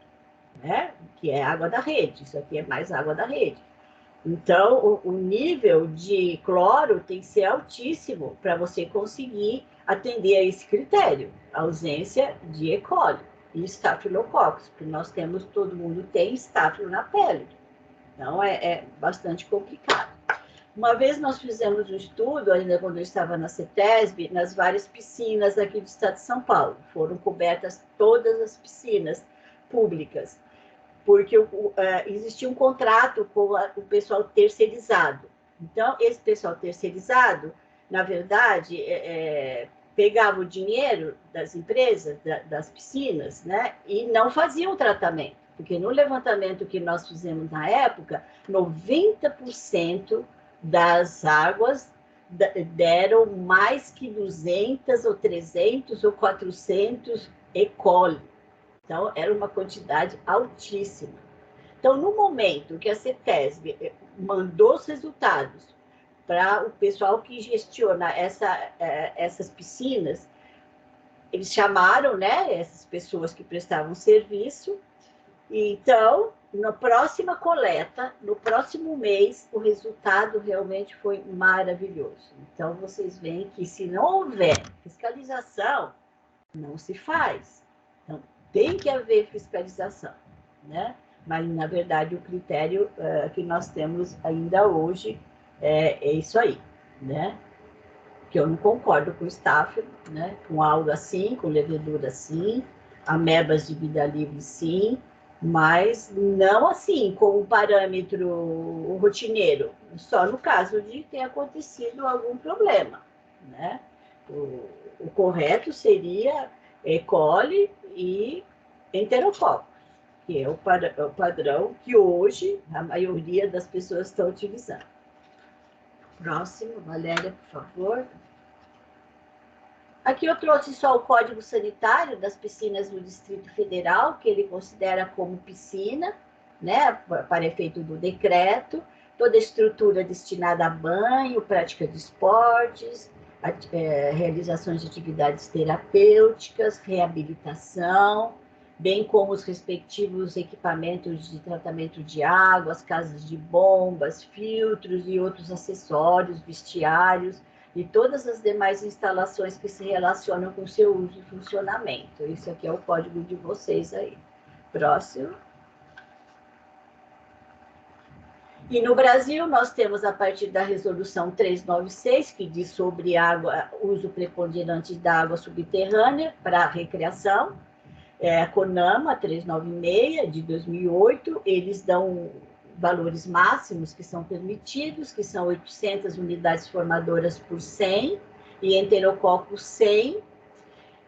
né? Que é água da rede, isso aqui é mais água da rede. Então, o nível de cloro tem que ser altíssimo para você conseguir atender a esse critério, a ausência de E. coli e estafilococcus, porque todo mundo tem estáfilo na pele. Então, é bastante complicado. Uma vez nós fizemos um estudo, ainda quando eu estava na CETESB, nas várias piscinas aqui do estado de São Paulo. Foram cobertas todas as piscinas públicas, porque existia um contrato com o pessoal terceirizado. Então, esse pessoal terceirizado, na verdade, pegava o dinheiro das empresas, das piscinas, né, e não fazia o tratamento. Porque no levantamento que nós fizemos na época, 90% das águas deram mais que 200 ou 300 ou 400 E. coli. Então, era uma quantidade altíssima. Então, no momento que a CETESB mandou os resultados para o pessoal que gestiona essas piscinas, eles chamaram, né, essas pessoas que prestavam serviço. Então, na próxima coleta, no próximo mês, o resultado realmente foi maravilhoso. Então, vocês veem que se não houver fiscalização, não se faz. Então, tem que haver fiscalização, né? Mas, na verdade, o critério que nós temos ainda hoje é isso aí, né? Que eu não concordo com o estáfilo, né? Com algo assim, com levedura sim, amebas de vida livre sim, mas não assim, com um parâmetro rotineiro, só no caso de ter acontecido algum problema, né? O correto seria E. coli e enterococcus, que é o padrão que hoje a maioria das pessoas estão utilizando. Próximo, Valéria, por favor. Aqui eu trouxe só o Código Sanitário das piscinas do Distrito Federal, que ele considera como piscina, né, para efeito do decreto, toda a estrutura destinada a banho, prática de esportes, realizações de atividades terapêuticas, reabilitação, bem como os respectivos equipamentos de tratamento de água, as casas de bombas, filtros e outros acessórios, vestiários, e todas as demais instalações que se relacionam com o seu uso e funcionamento. Isso aqui é o código de vocês aí. Próximo. E no Brasil, nós temos, a partir da resolução 396, que diz sobre água, uso preponderante da água subterrânea para recreação, a CONAMA 396, de 2008, eles dão valores máximos que são permitidos, que são 800 unidades formadoras por 100, e enterococcus 100,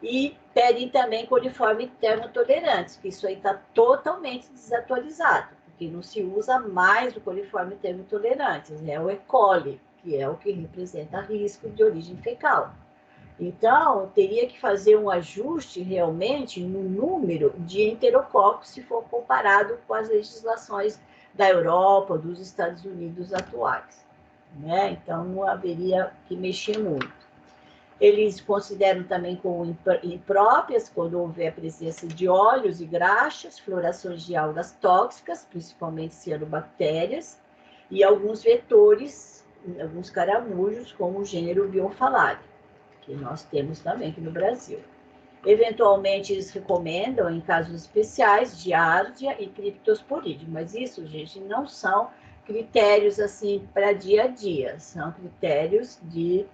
e pedem também coliforme termotolerantes, que isso aí está totalmente desatualizado, porque não se usa mais o coliforme termotolerante, é o E. coli, que é o que representa risco de origem fecal. Então, teria que fazer um ajuste realmente no número de enterococcus se for comparado com as legislações da Europa, dos Estados Unidos atuais, né? Então, não haveria que mexer muito. Eles consideram também como impróprias quando houver a presença de óleos e graxas, florações de algas tóxicas, principalmente cianobactérias, e alguns vetores, alguns caramujos, como o gênero Bionfalaria, que nós temos também aqui no Brasil. Eventualmente, eles recomendam, em casos especiais, giardia e criptosporídeo, mas isso, gente, não são critérios assim para dia a dia, são critérios de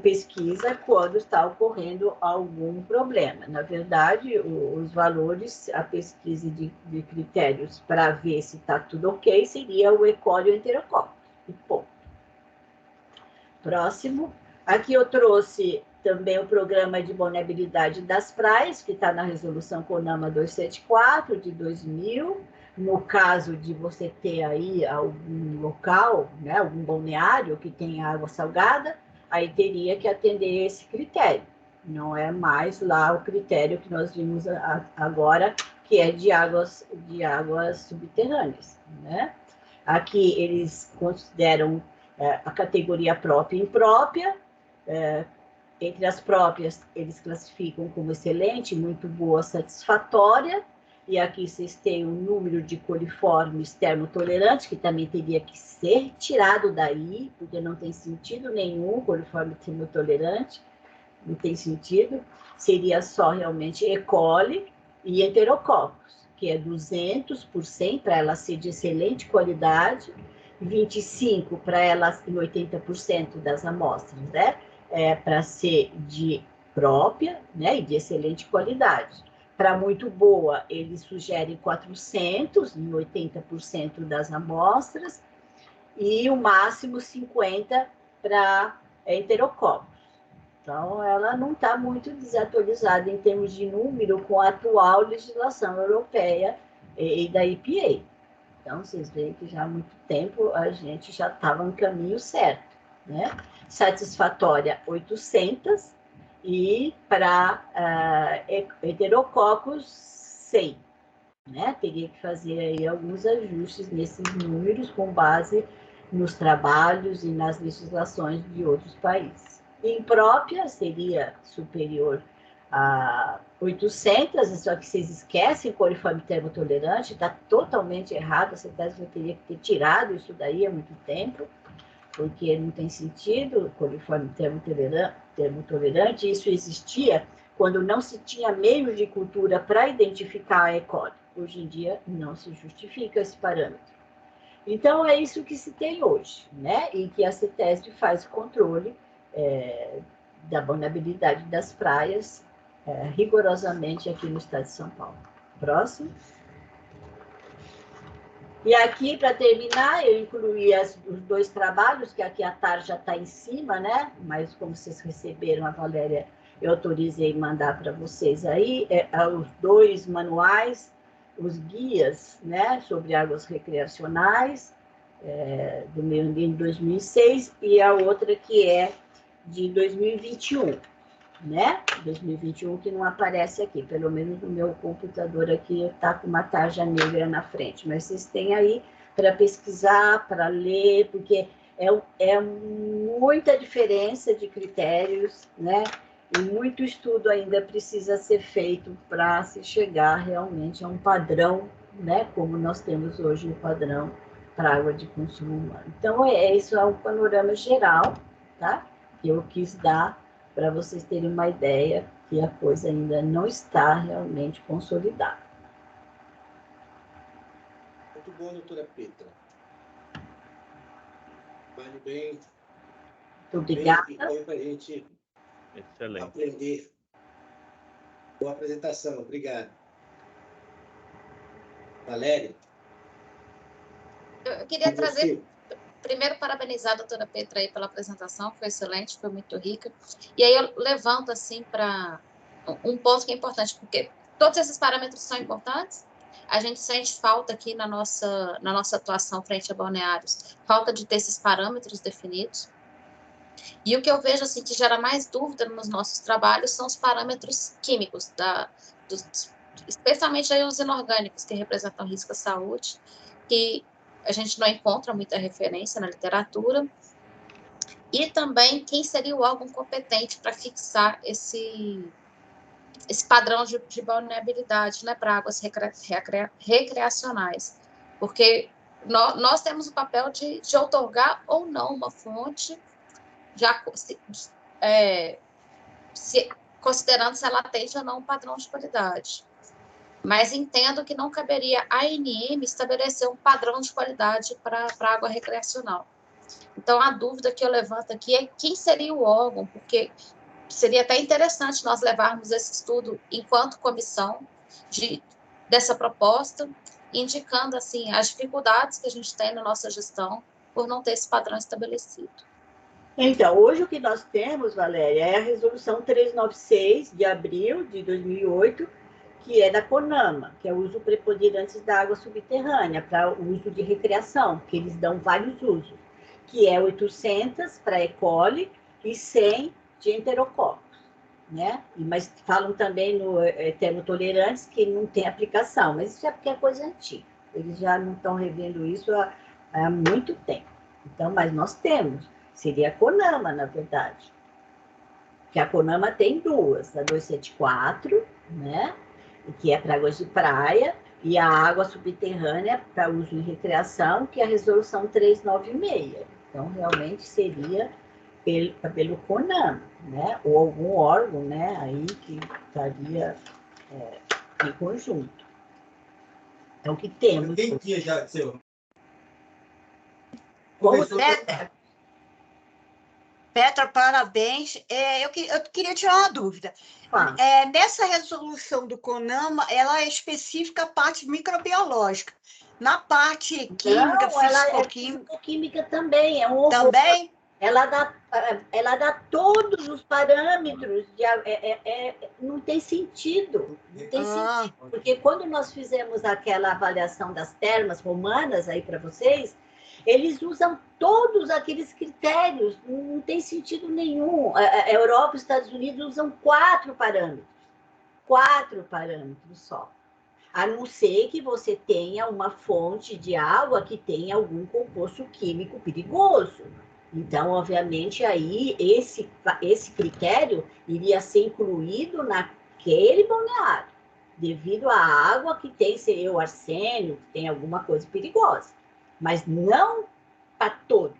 pesquisa quando está ocorrendo algum problema. Na verdade, os valores, a pesquisa de critérios para ver se está tudo ok, seria o E. coli e o enterococcus. E ponto. Próximo. Aqui eu trouxe também o programa de vulnerabilidade das praias, que está na resolução CONAMA 274, de 2000. No caso de você ter aí algum local, né, algum balneário que tenha água salgada, aí teria que atender esse critério, Não é mais lá o critério que nós vimos agora, que é de águas subterrâneas, né? Aqui eles consideram a categoria própria e imprópria. Entre as próprias, eles classificam como excelente, muito boa, satisfatória. E aqui vocês têm o número de coliformes termotolerantes, que também teria que ser tirado daí, porque não tem sentido nenhum coliforme termotolerante, não tem sentido. Seria só realmente E. coli e Enterococcus, que é 200 por 100 para ela ser de excelente qualidade, 25 para ela em 80% das amostras, né? Para ser de própria, né? E de excelente qualidade. Para muito boa, eles sugerem 400 em 80% das amostras e o máximo 50 para Enterococcus. Então, ela não está muito desatualizada em termos de número com a atual legislação europeia e da EPA. Então, vocês veem que já há muito tempo a gente já estava no caminho certo, né? Satisfatória 800 e para Enterococcus 100, né? Teria que fazer aí alguns ajustes nesses números com base nos trabalhos e nas legislações de outros países. Imprópria seria superior a 800, só que vocês esquecem coliforme termotolerante, está totalmente errado, essa tese eu teria que ter tirado isso daí há muito tempo, porque não tem sentido, coliforme termotolerante, isso existia quando não se tinha meio de cultura para identificar a E. coli. Hoje em dia não se justifica esse parâmetro. Então, é isso que se tem hoje, né? E que a CETESB faz o controle da vulnerabilidade das praias rigorosamente aqui no estado de São Paulo. Próximo. E aqui, para terminar, eu incluí os dois trabalhos, que aqui a tarja está em cima, né? Mas como vocês receberam, a Valéria, eu autorizei mandar para vocês aí, os dois manuais, os guias, né, sobre águas recreacionais, do meio ambiente de 2006, e a outra que é de 2021, né? 2021 que não aparece aqui, pelo menos no meu computador aqui está com uma tarja negra na frente, mas vocês têm aí para pesquisar, para ler, porque é muita diferença de critérios, né? E muito estudo ainda precisa ser feito para se chegar realmente a um padrão, né? Como nós temos hoje o padrão para água de consumo humano. Então, isso é um panorama geral, tá? Que eu quis dar para vocês terem uma ideia que a coisa ainda não está realmente consolidada. Muito bom, doutora Petra. Vale bem. Muito obrigada. Foi para a gente aprender. Boa apresentação, obrigado. Valéria? Eu queria trazer... Primeiro, parabenizar a doutora Petra aí pela apresentação, foi excelente, foi muito rica. E aí eu levanto, assim, para um ponto que é importante, porque todos esses parâmetros são importantes. A gente sente falta aqui na nossa atuação frente a balneários, falta de ter esses parâmetros definidos. E o que eu vejo, assim, que gera mais dúvida nos nossos trabalhos são os parâmetros químicos, especialmente aí os inorgânicos, que representam risco à saúde, que a gente não encontra muita referência na literatura, e também quem seria o órgão competente para fixar esse padrão de vulnerabilidade, né, para águas recreacionais, porque nós temos o papel de outorgar ou não uma fonte, considerando se ela atende ou não um padrão de qualidade. Mas entendo que não caberia à ANM estabelecer um padrão de qualidade para água recreacional. Então, a dúvida que eu levanto aqui é quem seria o órgão, porque seria até interessante nós levarmos esse estudo enquanto comissão dessa proposta, indicando assim, as dificuldades que a gente tem na nossa gestão por não ter esse padrão estabelecido. Então, hoje o que nós temos, Valéria, é a resolução 396 de abril de 2008, que é da CONAMA, que é o uso preponderante da água subterrânea, para o uso de recreação, que eles dão vários usos, que é 800 para E. coli e 100 de Enterococcus. né? Mas falam também no termotolerantes que não tem aplicação, mas isso é porque é coisa antiga. Eles já não estão revendo isso há muito tempo. Então, mas nós temos. Seria a CONAMA, na verdade. Que a CONAMA tem duas, a 274, né? Que é para águas de praia, e a água subterrânea para uso em recreação, que é a resolução 396. Então, realmente seria pelo CONAMA, né? Ou algum órgão, né? Aí que estaria em conjunto. Então, o que temos? Tem dia já, seu? Como Petra, parabéns. Eu queria tirar uma dúvida. Nessa resolução do CONAMA, ela é específica a parte microbiológica. Na parte química, não, ela é físico-química também. Também? Ela dá todos os parâmetros. Não tem sentido. Não tem sentido. Porque quando nós fizemos aquela avaliação das termas romanas aí para vocês, eles usam todos aqueles critérios. Não tem sentido nenhum. A Europa e os Estados Unidos usam 4 parâmetros. 4 parâmetros só. A não ser que você tenha uma fonte de água que tenha algum composto químico perigoso. Então, obviamente, aí esse critério iria ser incluído naquele balneário, devido à água que tem, seria o arsênio, que tem alguma coisa perigosa. Mas não para todos.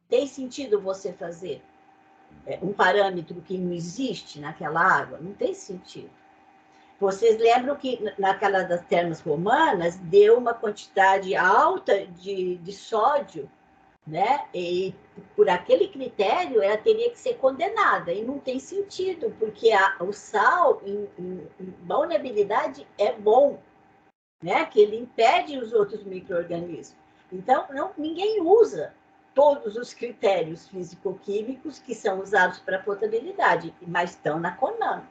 Tem sentido você fazer um parâmetro que não existe naquela água? Não tem sentido. Vocês lembram que naquela das termas romanas deu uma quantidade alta de sódio, né? E por aquele critério ela teria que ser condenada, e não tem sentido, porque o sal em balneabilidade é bom, né? Que ele impede os outros micro-organismos. Então, ninguém usa todos os critérios físico-químicos que são usados para potabilidade, mas estão na CONAMA.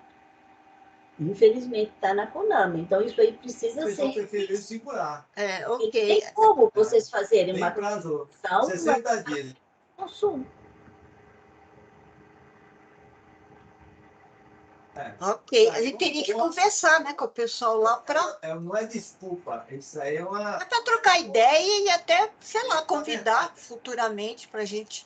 Infelizmente, está na CONAMA. Então, isso aí precisa ser... preferiu segurar. Ok. Tem como vocês fazerem Tem uma prazo, produção... 60 dias. Consumo. Ok. A gente teria que conversar, né, com o pessoal lá para... Não é desculpa. Isso aí é uma... para trocar ideia e até, sei lá, convidar futuramente para a gente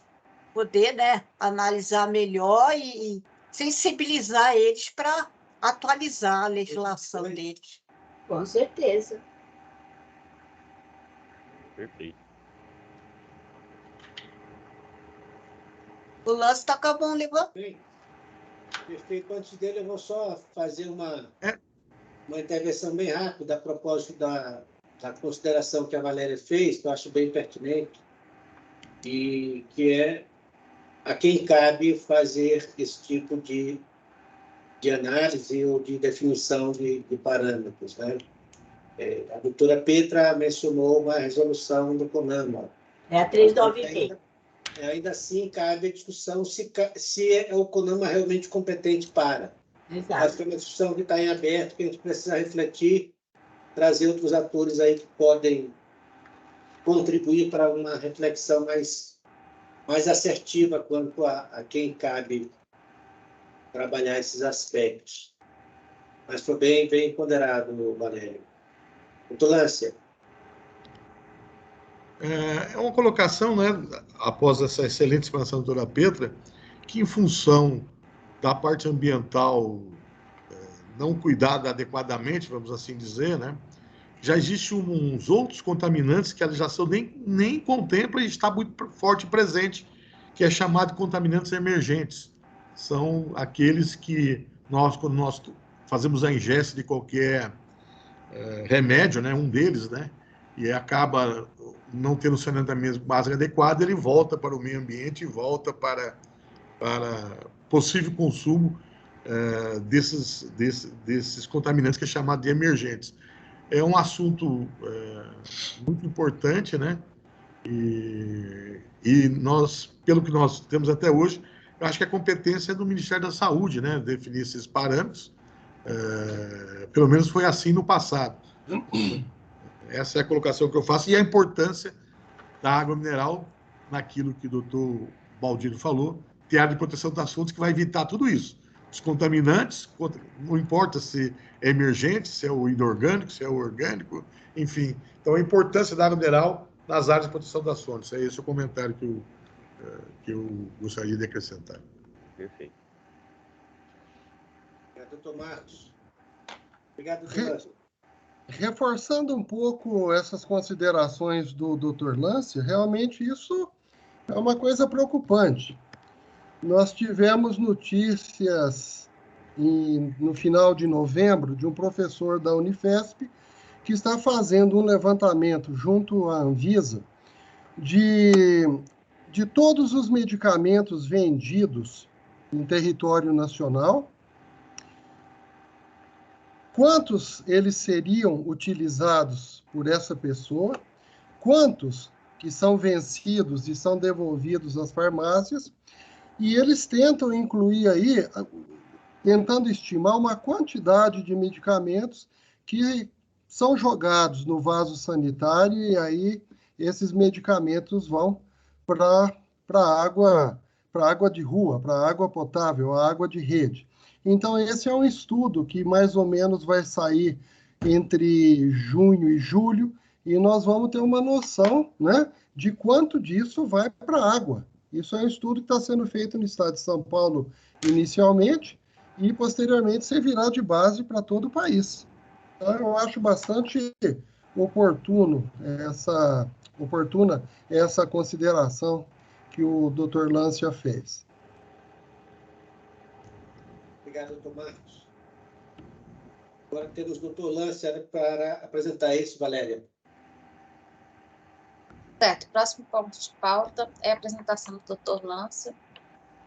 poder, né, analisar melhor e sensibilizar eles para atualizar a legislação deles. Com certeza. Perfeito. O lance está com a mão levantando. Bem, perfeito. Antes dele, eu vou só fazer uma intervenção bem rápida a propósito da consideração que a Valéria fez, que eu acho bem pertinente, e que é a quem cabe fazer esse tipo de análise ou de definição de parâmetros, né? A doutora Petra mencionou uma resolução do CONAMA. É a 396. Ainda assim, cabe a discussão se é o CONAMA realmente competente para. Exato. Acho que é uma discussão que está em aberto, que a gente precisa refletir, trazer outros atores aí que podem contribuir para uma reflexão mais assertiva quanto a quem cabe trabalhar esses aspectos. Mas foi bem ponderado, Valério. Doutor Lância. É uma colocação, né, após essa excelente explanação da doutora Petra, que em função da parte ambiental não cuidada adequadamente, vamos assim dizer, né, já existem uns outros contaminantes que a legislação nem contempla e está muito forte e presente, que é chamado de contaminantes emergentes. São aqueles que quando nós fazemos a ingesta de qualquer remédio, né, um deles, né, e acaba não tendo o saneamento básico adequado, ele volta para o meio ambiente e volta para possível consumo desses contaminantes que é chamado de emergentes. É um assunto muito importante, né? E nós, pelo que nós temos até hoje, eu acho que a competência é do Ministério da Saúde, né? Definir esses parâmetros. Pelo menos foi assim no passado. Essa é a colocação que eu faço, e a importância da água mineral naquilo que o doutor Baldido falou, ter área de proteção das fontes, que vai evitar tudo isso. os contaminantes, não importa se é emergente, se é o inorgânico, se é o orgânico, enfim. Então, a importância da água mineral nas áreas de proteção das fontes. É esse o comentário que eu gostaria de acrescentar. Perfeito. Obrigado, doutor Marcos. Obrigado, doutor Lance. Reforçando um pouco essas considerações do Dr. Lance, realmente isso é uma coisa preocupante. Nós tivemos notícias no final de novembro de um professor da Unifesp que está fazendo um levantamento junto à Anvisa de todos os medicamentos vendidos em território nacional, quantos eles seriam utilizados por essa pessoa, quantos que são vencidos e são devolvidos às farmácias, e eles tentam incluir aí, tentando estimar uma quantidade de medicamentos que são jogados no vaso sanitário e aí esses medicamentos vão para água de rua, para água potável, a água de rede. Então, esse é um estudo que mais ou menos vai sair entre junho e julho, e nós vamos ter uma noção, né, de quanto disso vai para a água. Isso é um estudo que está sendo feito no estado de São Paulo inicialmente, e posteriormente servirá de base para todo o país. Então, eu acho bastante oportuna essa consideração que o Dr. Lance fez. Obrigado, doutor Marcos. Agora temos o doutor Lance para apresentar isso, Valéria. Certo, o próximo ponto de pauta é a apresentação do Dr. Lance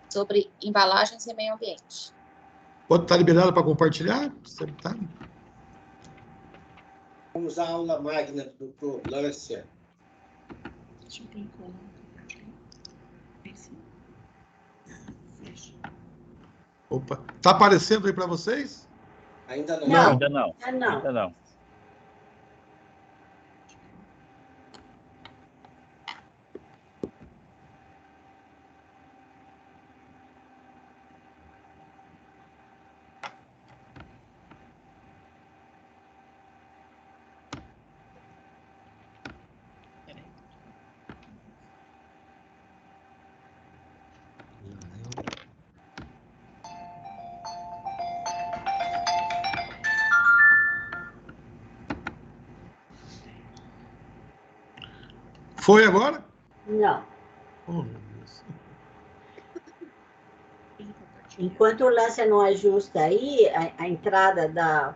sobre embalagens e meio ambiente. Pode estar liberado para compartilhar? Tá? Vamos à aula magna do doutor Lance. Deixa eu vincular. Opa, está aparecendo aí para vocês? Ainda não. Não. Ainda não. Não. Ainda não. Foi agora? Não. Oh, meu Deus. Enquanto o Lance não ajusta aí a entrada da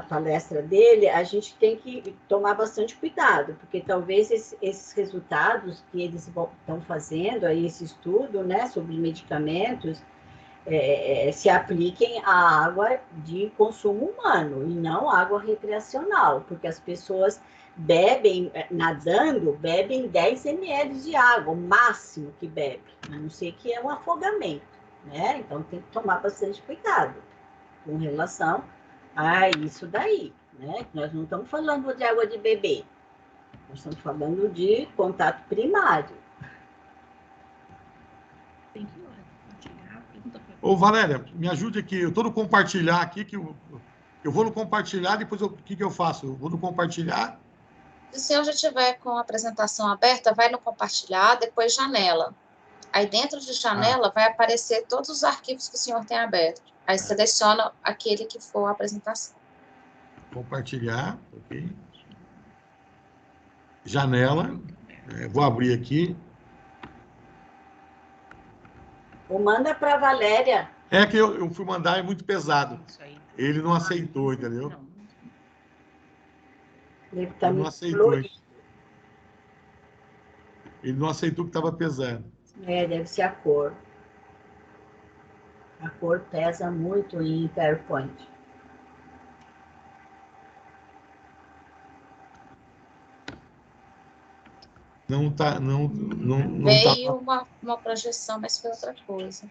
palestra dele, a gente tem que tomar bastante cuidado, porque talvez esses resultados que eles estão fazendo, aí esse estudo, né, sobre medicamentos, se apliquem à água de consumo humano e não água recreacional, porque as pessoas bebem, nadando, bebem 10 ml de água, o máximo que bebe, a não ser que é um afogamento, né? Então tem que tomar bastante cuidado com relação a isso daí, né? Nós não estamos falando de água de beber, nós estamos falando de contato primário. Ô, Valéria, me ajude aqui. Eu estou no compartilhar aqui, que eu vou no compartilhar, depois o que eu faço? Eu vou no compartilhar. Se o senhor já tiver com a apresentação aberta, vai no compartilhar, depois janela. Aí dentro de janela vai aparecer todos os arquivos que o senhor tem aberto. Aí seleciona aquele que for a apresentação. Compartilhar, ok. Janela, vou abrir aqui. Ou manda para a Valéria. É que eu fui mandar, é muito pesado. Ele não aceitou, entendeu? Ele não aceitou. Ele não aceitou que estava pesado. Deve ser a cor. A cor pesa muito em PowerPoint. Não tá, não Veio tá... uma projeção, mas foi outra coisa.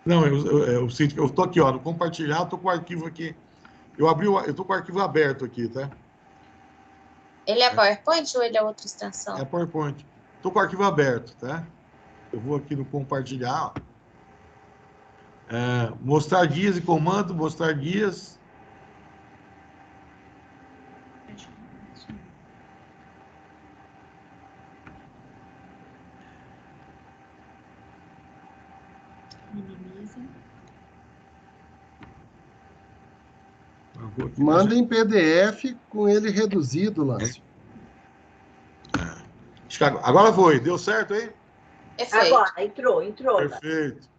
Não, eu estou aqui, ó, no compartilhar, eu estou com o arquivo aqui. Eu estou com o arquivo aberto aqui, tá? Ele é PowerPoint ou ele é outra extensão? É PowerPoint. Estou com o arquivo aberto, tá? Eu vou aqui no compartilhar, ó. Mostardias e comando, Mostardias. Minimiza. Manda em PDF com ele reduzido, Lázaro. Agora foi, deu certo, hein? Perfeito. Agora, entrou. Perfeito.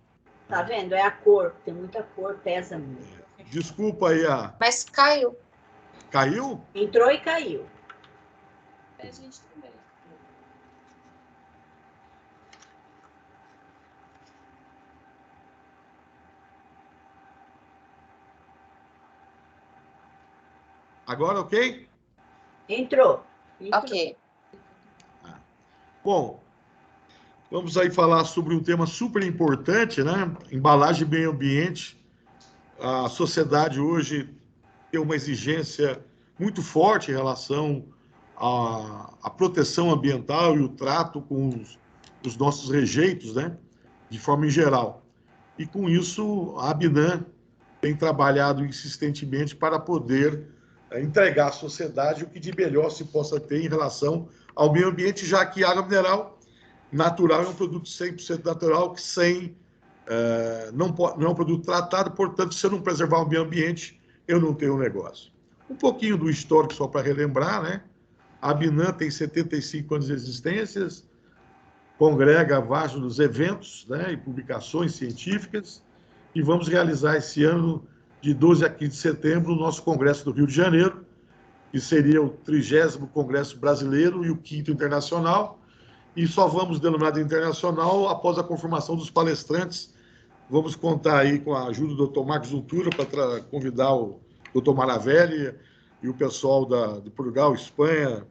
Tá vendo? É a cor, tem muita cor, pesa muito. Desculpa aí Mas caiu. Caiu? Entrou e caiu. A gente também. Agora, ok? Entrou. Ok. Bom, vamos aí falar sobre um tema super importante, né? Embalagem e meio ambiente. A sociedade hoje tem uma exigência muito forte em relação à proteção ambiental e o trato com os nossos rejeitos, né? De forma em geral. E com isso, a Abinam tem trabalhado insistentemente para poder entregar à sociedade o que de melhor se possa ter em relação ao meio ambiente, já que a água mineral natural é um produto 100% natural, que não é um produto tratado, portanto, se eu não preservar o meio ambiente, eu não tenho um negócio. Um pouquinho do histórico, só para relembrar, né? A Abinam tem 75 anos de existência, congrega vários eventos, né, e publicações científicas, e vamos realizar esse ano, de 12 a 15 de setembro, o nosso Congresso do Rio de Janeiro, que seria o 30º Congresso Brasileiro e o 5º Internacional, e só vamos denominar de internacional após a confirmação dos palestrantes. Vamos contar aí com a ajuda do Dr. Marcos Untura para convidar o Dr. Maravelli e o pessoal de Portugal, Espanha,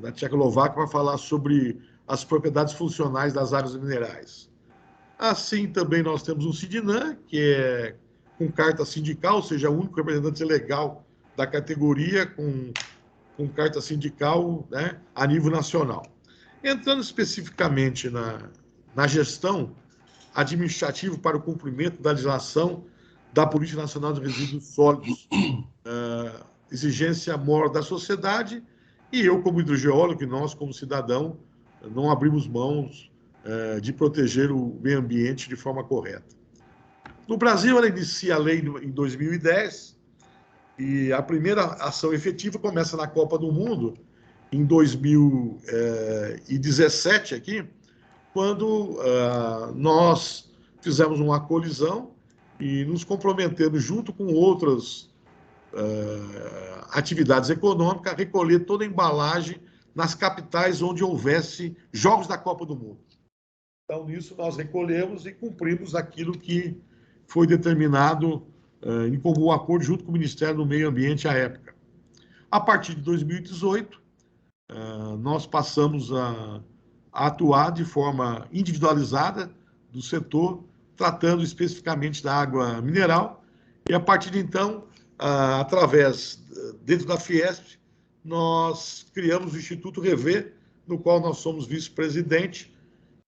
da Tchecoslováquia, para falar sobre as propriedades funcionais das águas minerais. Assim, também nós temos um Sidinam, que é com carta sindical, ou seja, o único representante legal da categoria com carta sindical, né, a nível nacional. Entrando especificamente na gestão administrativa para o cumprimento da legislação da Política Nacional de Resíduos Sólidos, exigência maior da sociedade, e eu, como hidrogeólogo, e nós, como cidadão, não abrimos mãos de proteger o meio ambiente de forma correta. No Brasil, ela inicia a lei em 2010, e a primeira ação efetiva começa na Copa do Mundo, em 2017, aqui, quando nós fizemos uma colisão e nos comprometemos, junto com outras atividades econômicas, a recolher toda a embalagem nas capitais onde houvesse jogos da Copa do Mundo. Então, nisso, nós recolhemos e cumprimos aquilo que foi determinado em comum acordo junto com o Ministério do Meio Ambiente à época. A partir de 2018, nós passamos a atuar de forma individualizada do setor, tratando especificamente da água mineral, e a partir de então, dentro da Fiesp, nós criamos o Instituto Rever, no qual nós somos vice-presidente,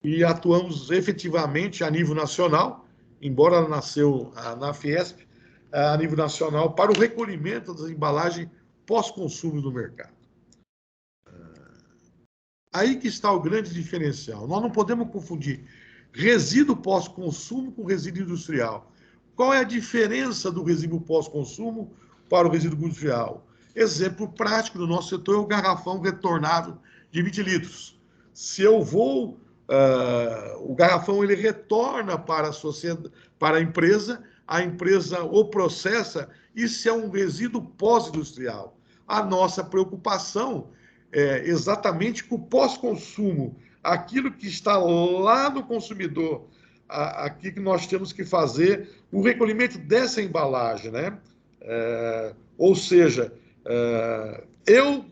e atuamos efetivamente a nível nacional, embora ela nasceu na Fiesp, a nível nacional, para o recolhimento das embalagens pós-consumo no mercado. Aí que está o grande diferencial. Nós não podemos confundir resíduo pós-consumo com resíduo industrial. Qual é a diferença do resíduo pós-consumo para o resíduo industrial? Exemplo prático do nosso setor é o garrafão retornável de 20 litros. Se eu vou... o garrafão ele retorna para a empresa o processa, isso é um resíduo pós-industrial. A nossa preocupação é exatamente com o pós-consumo, aquilo que está lá no consumidor, aqui que nós temos que fazer o recolhimento dessa embalagem, né? Ou seja, eu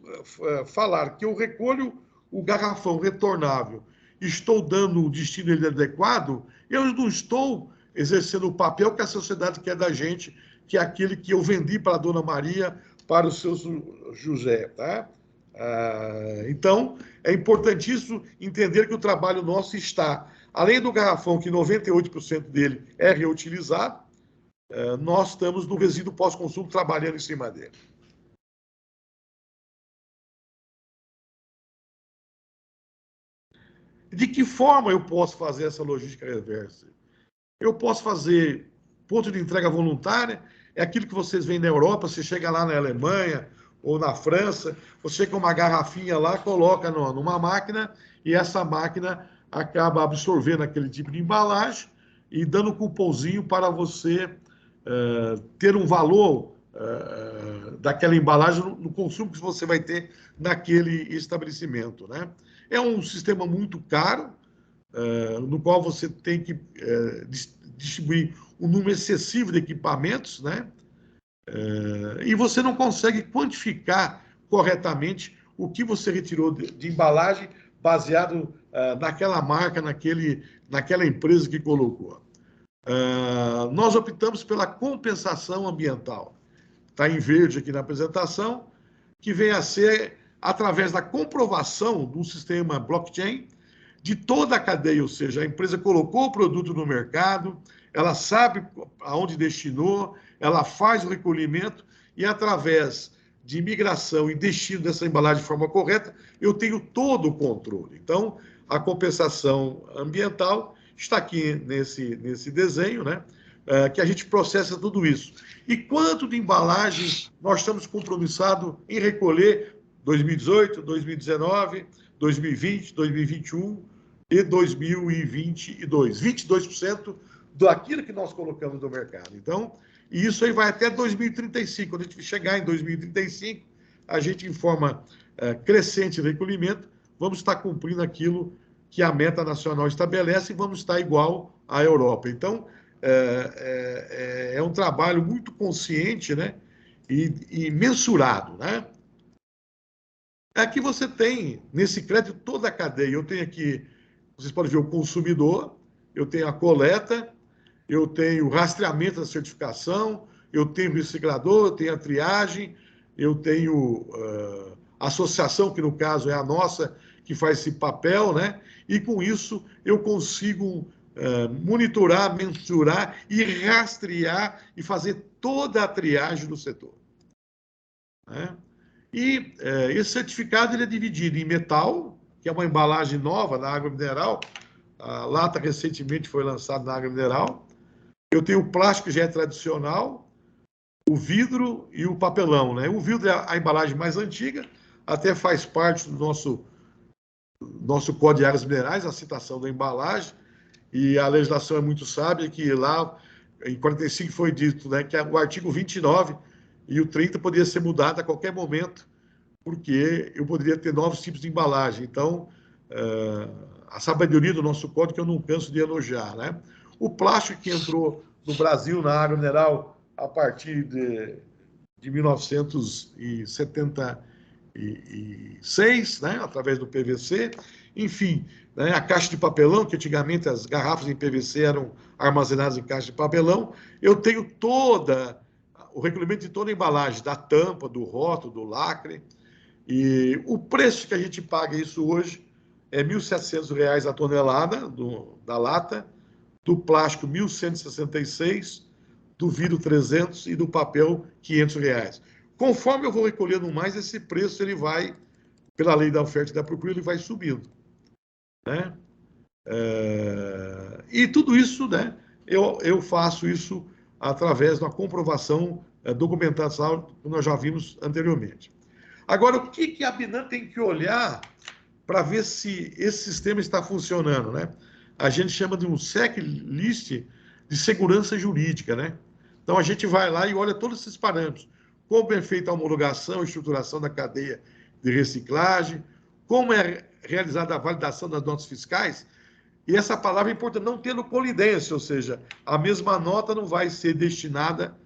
falar que eu recolho o garrafão retornável, estou dando o destino adequado, eu não estou exercendo o papel que a sociedade quer da gente, que é aquele que eu vendi para a Dona Maria, para o seu José, tá? Então, é importantíssimo entender que o trabalho nosso está, além do garrafão, que 98% dele é reutilizado, nós estamos no resíduo pós-consumo trabalhando em cima dele. De que forma eu posso fazer essa logística reversa? Eu posso fazer ponto de entrega voluntária, é aquilo que vocês veem na Europa, você chega lá na Alemanha ou na França, você chega com uma garrafinha lá, coloca numa máquina, e essa máquina acaba absorvendo aquele tipo de embalagem e dando um cupomzinho para você ter um valor daquela embalagem no consumo que você vai ter naquele estabelecimento, né? É um sistema muito caro, no qual você tem que distribuir um número excessivo de equipamentos, né? E você não consegue quantificar corretamente o que você retirou de embalagem baseado naquela marca, naquela empresa que colocou. Nós optamos pela compensação ambiental. Está em verde aqui na apresentação, que vem a ser através da comprovação do sistema blockchain de toda a cadeia, ou seja, a empresa colocou o produto no mercado, ela sabe aonde destinou, ela faz o recolhimento e, através de migração e destino dessa embalagem de forma correta, eu tenho todo o controle. Então, a compensação ambiental está aqui nesse desenho, né? Que a gente processa tudo isso. E quanto de embalagem nós estamos compromissados em recolher 2018, 2019, 2020, 2021 e 2022. 22% daquilo que nós colocamos no mercado. Então, e isso aí vai até 2035. Quando a gente chegar em 2035, a gente, em forma crescente de recolhimento, vamos estar cumprindo aquilo que a meta nacional estabelece e vamos estar igual à Europa. Então, é um trabalho muito consciente, né? E mensurado, né? Aqui você tem, nesse crédito, toda a cadeia. Eu tenho aqui, vocês podem ver o consumidor, eu tenho a coleta, eu tenho o rastreamento da certificação, eu tenho o reciclador, eu tenho a triagem, eu tenho a associação, que no caso é a nossa, que faz esse papel, né? E com isso eu consigo monitorar, mensurar e rastrear e fazer toda a triagem do setor, né? E esse certificado ele é dividido em metal, que é uma embalagem nova da água mineral. A lata recentemente foi lançada na água mineral. Eu tenho o plástico, que já é tradicional, o vidro e o papelão, né? O vidro é a embalagem mais antiga, até faz parte do nosso Código de Águas Minerais, a citação da embalagem, e a legislação é muito sábia, que lá, em 45, foi dito, né, que o artigo 29 e o 30 poderia ser mudado a qualquer momento, porque eu poderia ter novos tipos de embalagem. Então, a sabedoria do nosso código, que eu não canso de elogiar, né? O plástico, que entrou no Brasil na água mineral a partir de 1976, né, através do PVC, enfim, né, a caixa de papelão, que antigamente as garrafas em PVC eram armazenadas em caixa de papelão, eu tenho o recolhimento de toda a embalagem, da tampa, do rótulo, do lacre, e o preço que a gente paga isso hoje é R$ 1.700 a tonelada da lata, do plástico R$ 1.166, do vidro 300 e do papel R$ 500. Conforme eu vou recolhendo mais, esse preço ele vai, pela lei da oferta e da procura, ele vai subindo, né? E tudo isso, né? Eu faço isso através da comprovação documentação que nós já vimos anteriormente. Agora, o que a Binan tem que olhar para ver se esse sistema está funcionando, né? A gente chama de um checklist de segurança jurídica, né? Então, a gente vai lá e olha todos esses parâmetros. Como é feita a homologação e estruturação da cadeia de reciclagem, como é realizada a validação das notas fiscais, e essa palavra é importante, não tendo colidência, ou seja, a mesma nota não vai ser destinada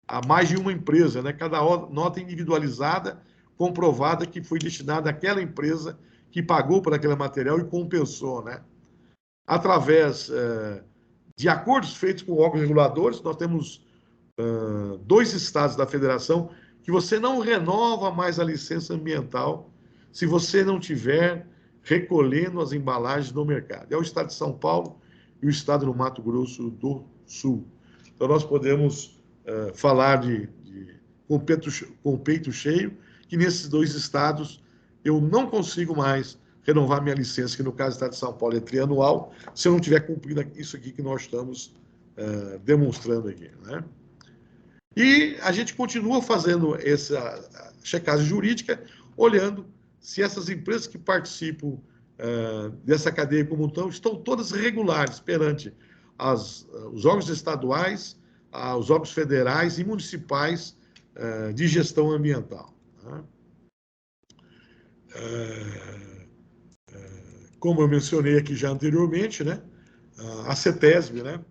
a mais de uma empresa, né? Cada nota individualizada, comprovada que foi destinada àquela empresa que pagou por aquele material e compensou, né? Através de acordos feitos com órgãos reguladores, nós temos 2 estados da federação que você não renova mais a licença ambiental se você não tiver recolhendo as embalagens no mercado. É o estado de São Paulo e o estado do Mato Grosso do Sul. Então, nós podemos falar com o peito cheio que nesses dois estados eu não consigo mais renovar minha licença, que no caso do estado de São Paulo é trianual, se eu não tiver cumprido isso aqui que nós estamos demonstrando aqui, né? E a gente continua fazendo essa checagem jurídica, olhando se essas empresas que participam dessa cadeia como estão todas regulares perante os órgãos estaduais, os órgãos federais e municipais de gestão ambiental, né? Como eu mencionei aqui já anteriormente, né, a CETESB, né,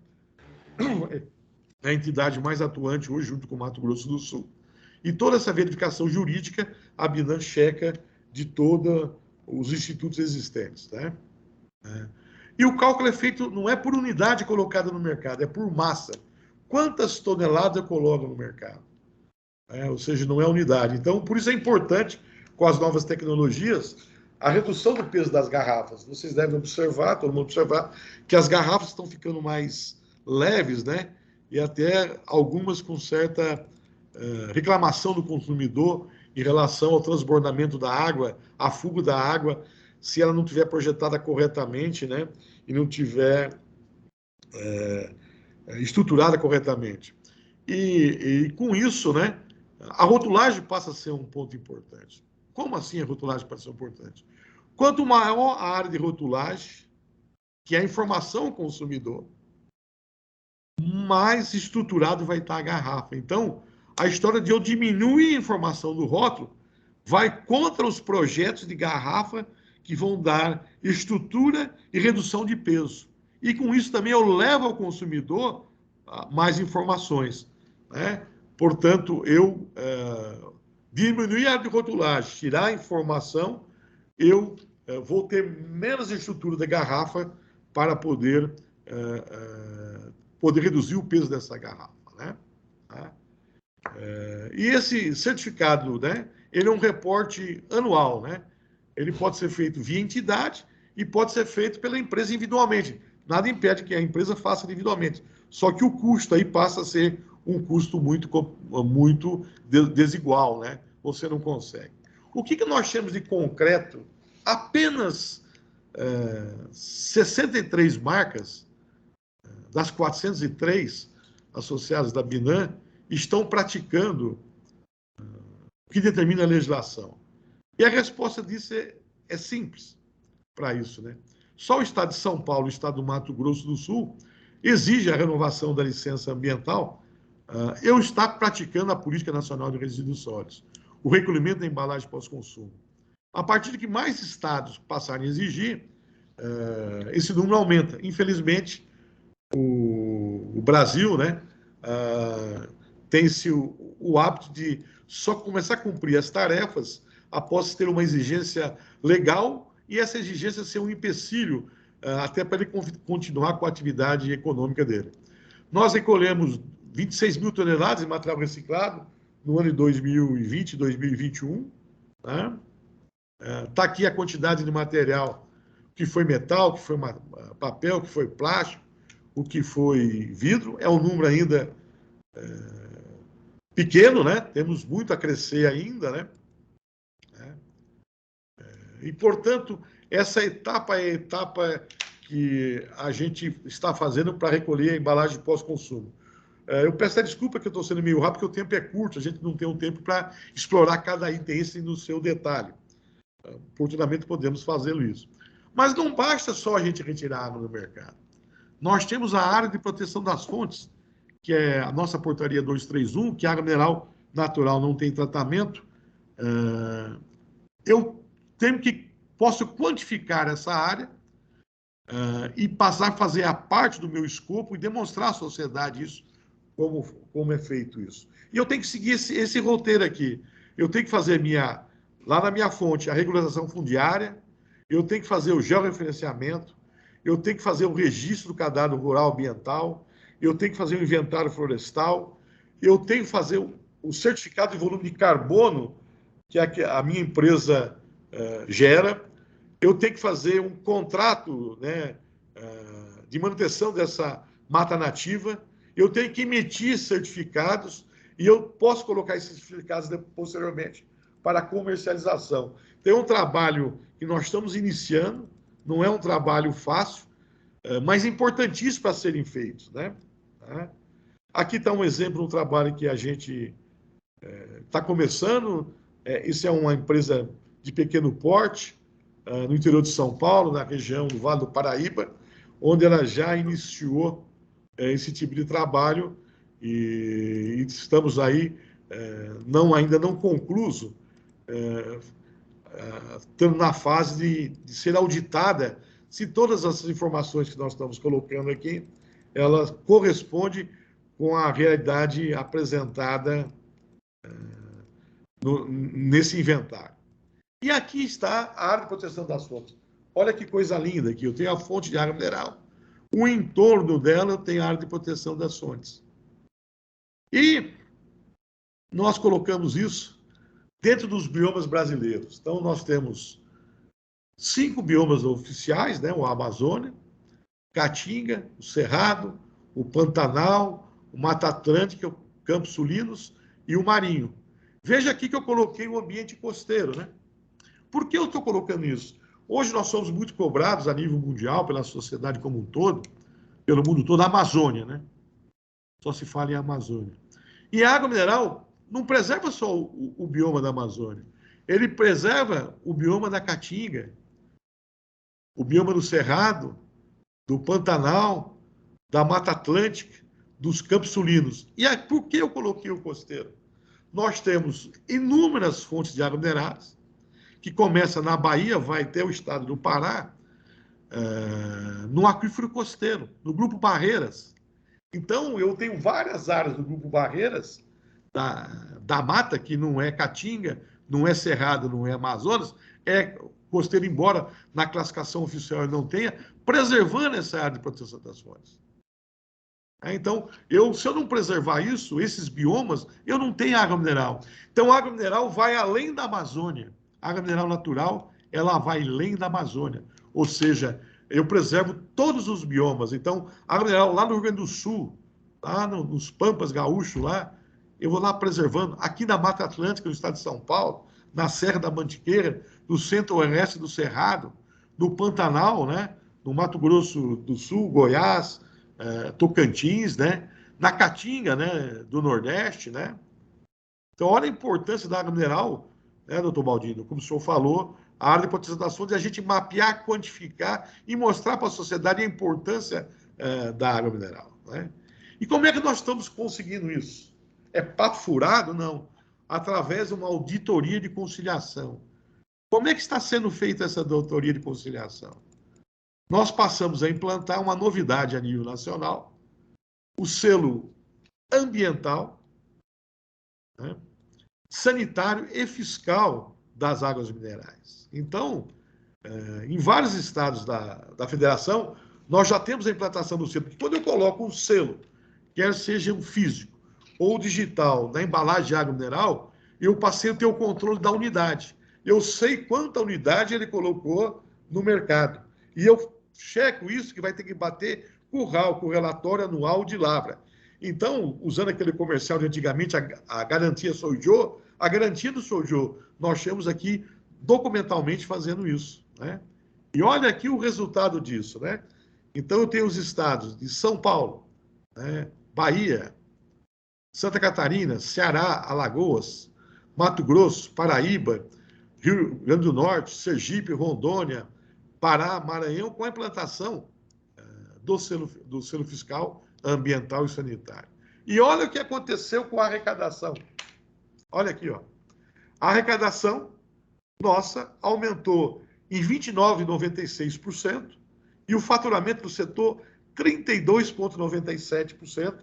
é a entidade mais atuante hoje, junto com o Mato Grosso do Sul. E toda essa verificação jurídica, a Binan checa de todos os institutos existentes, né? E o cálculo é feito, não é por unidade colocada no mercado, é por massa. Quantas toneladas eu coloco no mercado? Ou seja, não é unidade. Então, por isso é importante, com as novas tecnologias, a redução do peso das garrafas. Vocês devem observar, todo mundo observar, que as garrafas estão ficando mais leves, né? E até algumas com certa reclamação do consumidor em relação ao transbordamento da água, a fuga da água, se ela não estiver projetada corretamente, né? E não tiver estruturada corretamente. E com isso, né? A rotulagem passa a ser um ponto importante. Como assim a rotulagem passa a ser importante? Quanto maior a área de rotulagem, que é a informação ao consumidor, mais estruturado vai estar a garrafa. Então, a história de eu diminuir a informação do rótulo vai contra os projetos de garrafa que vão dar estrutura e redução de peso. E com isso também eu levo ao consumidor mais informações, né? Portanto, eu diminuir a área de rotulagem, tirar a informação, eu vou ter menos estrutura da garrafa para poder reduzir o peso dessa garrafa, né? E esse certificado, né, ele é um reporte anual, né? Ele pode ser feito via entidade e pode ser feito pela empresa individualmente. Nada impede que a empresa faça individualmente. Só que o custo aí passa a ser um custo muito desigual, né? Você não consegue. O que nós temos de concreto? Apenas 63 marcas das 403 associadas da Binan estão praticando o que determina a legislação. E a resposta disso é simples para isso, né? Só o estado de São Paulo e o estado do Mato Grosso do Sul exige a renovação da licença ambiental. Eu estou praticando a Política Nacional de Resíduos Sólidos, o recolhimento da embalagem pós-consumo. A partir de que mais estados passarem a exigir, esse número aumenta. Infelizmente, o Brasil, né, tem-se o hábito de só começar a cumprir as tarefas após ter uma exigência legal e essa exigência ser um empecilho até para ele continuar com a atividade econômica dele. Nós recolhemos 26 mil toneladas de material reciclado no ano de 2020 e 2021. Né? Está aqui a quantidade de material que foi metal, que foi papel, que foi plástico, o que foi vidro. É um número ainda pequeno, né? Temos muito a crescer ainda, né? E, portanto, essa etapa é a etapa que a gente está fazendo para recolher a embalagem pós-consumo. Eu peço desculpa que eu estou sendo meio rápido, porque o tempo é curto, a gente não tem um tempo para explorar cada item no seu detalhe. Oportunamente podemos fazê-lo isso. Mas não basta só a gente retirar água do mercado. Nós temos a área de proteção das fontes, que é a nossa portaria 231, que a água mineral natural não tem tratamento. Eu posso quantificar essa área e passar a fazer a parte do meu escopo e demonstrar à sociedade isso, como é feito isso. E eu tenho que seguir esse roteiro aqui. Eu tenho que fazer lá na minha fonte a regularização fundiária, eu tenho que fazer o georreferenciamento, eu tenho que fazer o registro do cadastro rural ambiental, eu tenho que fazer o inventário florestal, eu tenho que fazer o certificado de volume de carbono que a minha empresa gera. Eu tenho que fazer um contrato, né, de manutenção dessa mata nativa, eu tenho que emitir certificados e eu posso colocar esses certificados posteriormente para comercialização. Tem um trabalho que nós estamos iniciando, não é um trabalho fácil, mas importantíssimo para serem feitos, né? Aqui está um exemplo de um trabalho que a gente está começando. Isso é uma empresa de pequeno porte, no interior de São Paulo, na região do Vale do Paraíba, onde ela já iniciou esse tipo de trabalho e estamos aí, ainda não concluso, estamos na fase de ser auditada se todas essas informações que nós estamos colocando aqui, elas correspondem com a realidade apresentada nesse inventário. E aqui está a área de proteção das fontes. Olha que coisa linda aqui. Eu tenho a fonte de água mineral. O entorno dela eu tenho a área de proteção das fontes. E nós colocamos isso dentro dos biomas brasileiros. Então, nós temos 5 biomas oficiais, né? O Amazônia, Caatinga, o Cerrado, o Pantanal, o Mata Atlântica, o Campos Sulinos e o Marinho. Veja aqui que eu coloquei o ambiente costeiro, né? Por que eu estou colocando isso? Hoje nós somos muito cobrados a nível mundial, pela sociedade como um todo, pelo mundo todo, a Amazônia, né? Só se fala em Amazônia. E a água mineral não preserva só o bioma da Amazônia. Ele preserva o bioma da Caatinga, o bioma do Cerrado, do Pantanal, da Mata Atlântica, dos Campos Sulinos. E aí, por que eu coloquei o costeiro? Nós temos inúmeras fontes de água minerais, que começa na Bahia, vai até o estado do Pará, no aquífero costeiro, no Grupo Barreiras. Então, eu tenho várias áreas do Grupo Barreiras, da mata, que não é Caatinga, não é Cerrado, não é Amazonas, é costeiro, embora na classificação oficial ele não tenha, preservando essa área de proteção das fontes. Então, se eu não preservar isso, esses biomas, eu não tenho água mineral. Então, a água mineral vai além da Amazônia. A água mineral natural, ela vai além da Amazônia. Ou seja, eu preservo todos os biomas. Então, a água mineral lá no Rio Grande do Sul, lá nos Pampas Gaúchos, lá, eu vou lá preservando. Aqui na Mata Atlântica, no estado de São Paulo, na Serra da Mantiqueira, no centro-oeste do Cerrado, no Pantanal, né? No Mato Grosso do Sul, Goiás, Tocantins, né? Na Caatinga, né? Do Nordeste, né? Então, olha a importância da água mineral, né, doutor Baldino? Como o senhor falou, a área de proteção das fontes é a gente mapear, quantificar e mostrar para a sociedade a importância da água mineral, né? E como é que nós estamos conseguindo isso? É papo furado? Não. Através de uma auditoria de conciliação. Como é que está sendo feita essa auditoria de conciliação? Nós passamos a implantar uma novidade a nível nacional, o selo ambiental, né, sanitário e fiscal das águas minerais. Então, em vários estados da federação, nós já temos a implantação do selo. Quando eu coloco um selo, quer seja um físico ou digital, na embalagem de água mineral, eu passei a ter o controle da unidade. Eu sei quanta unidade ele colocou no mercado. E eu checo isso, que vai ter que bater com o RAL, com o relatório anual de lavra. Então, usando aquele comercial de antigamente, a garantia Soujô, a garantia do Soujô, nós temos aqui documentalmente fazendo isso, né? E olha aqui o resultado disso, né? Então, eu tenho os estados de São Paulo, né? Bahia, Santa Catarina, Ceará, Alagoas, Mato Grosso, Paraíba, Rio Grande do Norte, Sergipe, Rondônia, Pará, Maranhão, com a implantação do selo fiscal, ambiental e sanitário. E olha o que aconteceu com a arrecadação. Olha aqui, ó. A arrecadação nossa aumentou em 29,96% e o faturamento do setor 32,97%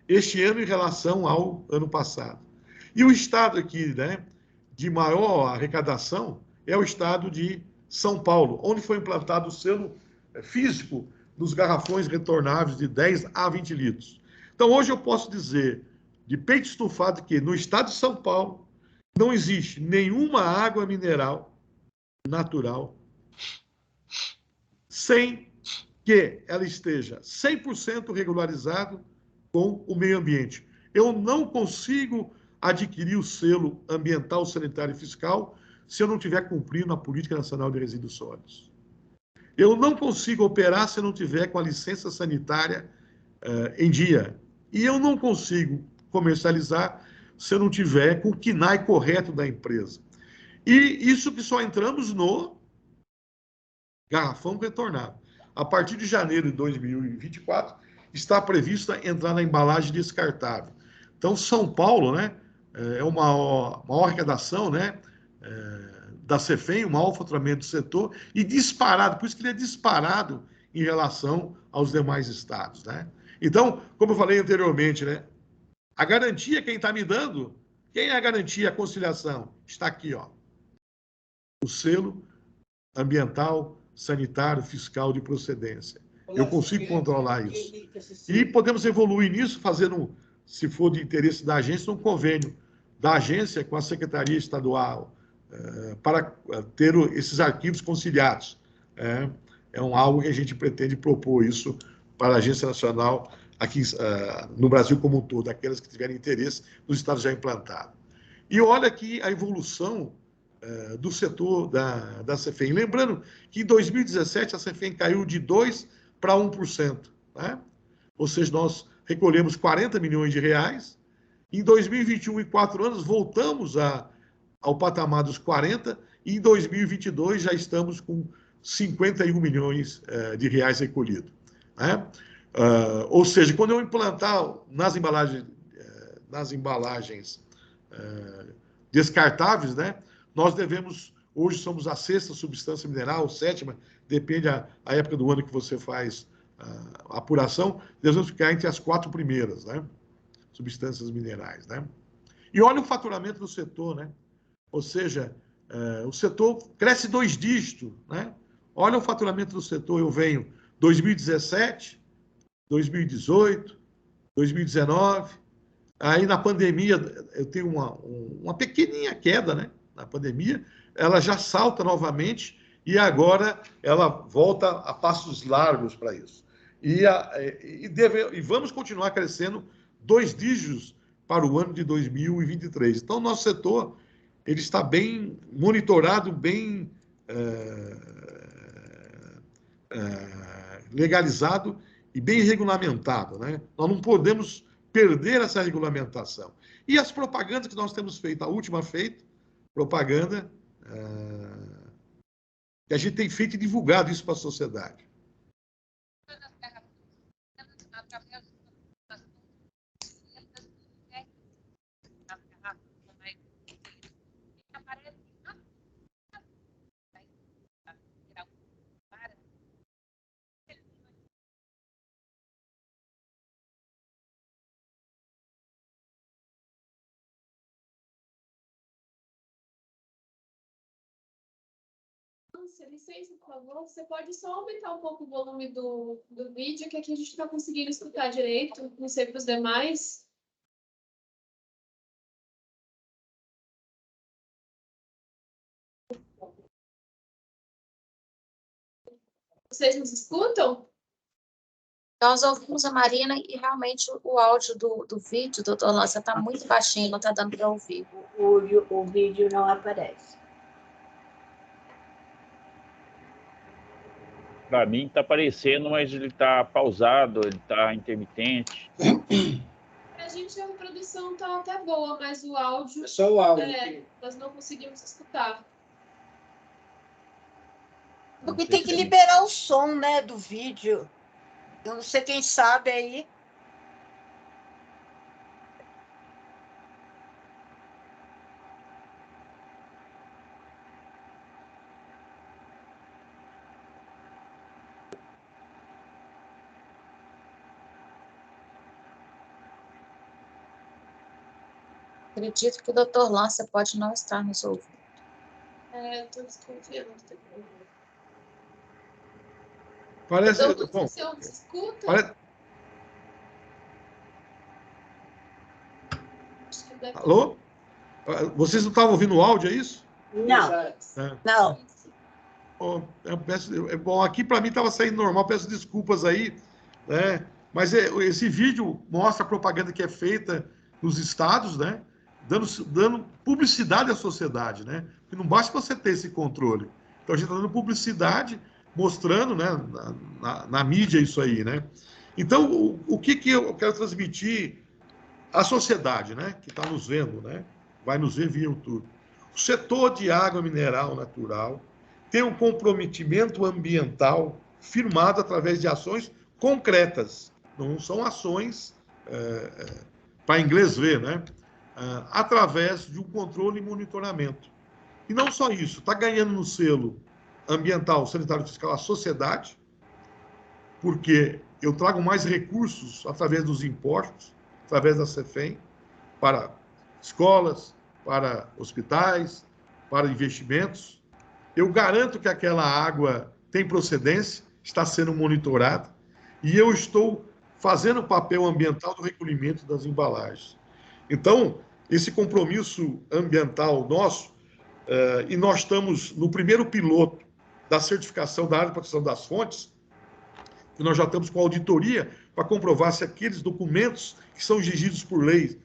este ano em relação ao ano passado. E o estado aqui, né, de maior arrecadação é o estado de São Paulo, onde foi implantado o selo físico dos garrafões retornáveis de 10 a 20 litros. Então, hoje eu posso dizer, de peito estufado, que no estado de São Paulo não existe nenhuma água mineral natural, sem que ela esteja 100% regularizado com o meio ambiente. Eu não consigo adquirir o selo ambiental, sanitário e fiscal se eu não estiver cumprindo a Política Nacional de Resíduos Sólidos. Eu não consigo operar se eu não tiver com a licença sanitária em dia. E eu não consigo comercializar se eu não tiver com o KNAI correto da empresa. E isso que só entramos no garrafão retornado. A partir de janeiro de 2024, está prevista entrar na embalagem descartável. Então, São Paulo, né, é uma maior arrecadação, né, da CEFEM, o maior faturamento do setor, e disparado, por isso que ele é disparado em relação aos demais estados, né? Então, como eu falei anteriormente, né, a garantia quem está me dando, quem é a garantia, a conciliação? Está aqui, ó, o selo ambiental, sanitário, fiscal de procedência. Eu consigo controlar isso. E podemos evoluir nisso, fazendo, se for de interesse da agência, um convênio da agência com a Secretaria Estadual para ter esses arquivos conciliados. É algo que a gente pretende propor isso para a Agência Nacional aqui no Brasil como um todo, aquelas que tiverem interesse nos estados já implantados. E olha aqui a evolução do setor da CEFEM. Lembrando que em 2017 a CEFEM caiu de 2% para 1%. Né? Ou seja, nós recolhemos 40 milhões de reais. Em 2021, em 4 anos, voltamos ao patamar dos 40, e em 2022 já estamos com 51 milhões de reais recolhidos. Né? Ou seja, quando eu implantar nas embalagens descartáveis, né, nós devemos, hoje somos a 6ª substância mineral, 7ª, depende a época do ano que você faz a apuração, devemos ficar entre as 4 primeiras, né, substâncias minerais. Né? E olha o faturamento do setor, né? Ou seja, o setor cresce 2 dígitos. Né? Olha o faturamento do setor, eu venho 2017, 2018, 2019, aí na pandemia eu tenho uma pequenininha queda, né? Na pandemia, ela já salta novamente e agora ela volta a passos largos para isso. E vamos continuar crescendo 2 dígitos para o ano de 2023. Então, o nosso setor ele está bem monitorado, bem legalizado e bem regulamentado. Né? Nós não podemos perder essa regulamentação. E as propagandas que nós temos feito, a última feita, propaganda, que a gente tem feito e divulgado isso para a sociedade. Licença, por favor, você pode só aumentar um pouco o volume do vídeo, que aqui a gente está conseguindo escutar direito, não sei para os demais. Vocês nos escutam? Nós ouvimos a Marina e realmente o áudio do vídeo, doutor Lância, está muito baixinho, não está dando para ouvir. O vídeo não aparece. Para mim está aparecendo, mas ele está pausado, ele está intermitente. Para a gente a reprodução está até boa, mas o áudio... É só o áudio. Nós não conseguimos escutar. Porque tem que liberar o som, né, do vídeo. Eu não sei quem sabe aí. Acredito que o doutor Lância pode não estar nos ouvindo. Estou desconfiando. Parece... Então, bom, você escuta? parece... Alô? Vocês não estavam ouvindo o áudio, é isso? Não. É. Não. Bom, aqui para mim estava saindo normal, peço desculpas aí, né? Mas esse vídeo mostra a propaganda que é feita nos estados, né? Dando publicidade à sociedade, né? Porque não basta você ter esse controle. Então a gente está dando publicidade, mostrando, né, na mídia isso aí, né? Então, o que eu quero transmitir à sociedade, né, que está nos vendo, né? Vai nos ver via YouTube. O setor de água mineral natural tem um comprometimento ambiental firmado através de ações concretas. Não são ações para inglês ver, né? Através de um controle e monitoramento. E não só isso, está ganhando no selo ambiental, sanitário e fiscal a sociedade, porque eu trago mais recursos através dos impostos, através da CEFEM, para escolas, para hospitais, para investimentos. Eu garanto que aquela água tem procedência, está sendo monitorada, e eu estou fazendo o papel ambiental do recolhimento das embalagens. Então, esse compromisso ambiental nosso, e nós estamos no primeiro piloto da certificação da área de proteção das fontes, que nós já estamos com auditoria para comprovar se aqueles documentos que são exigidos por lei,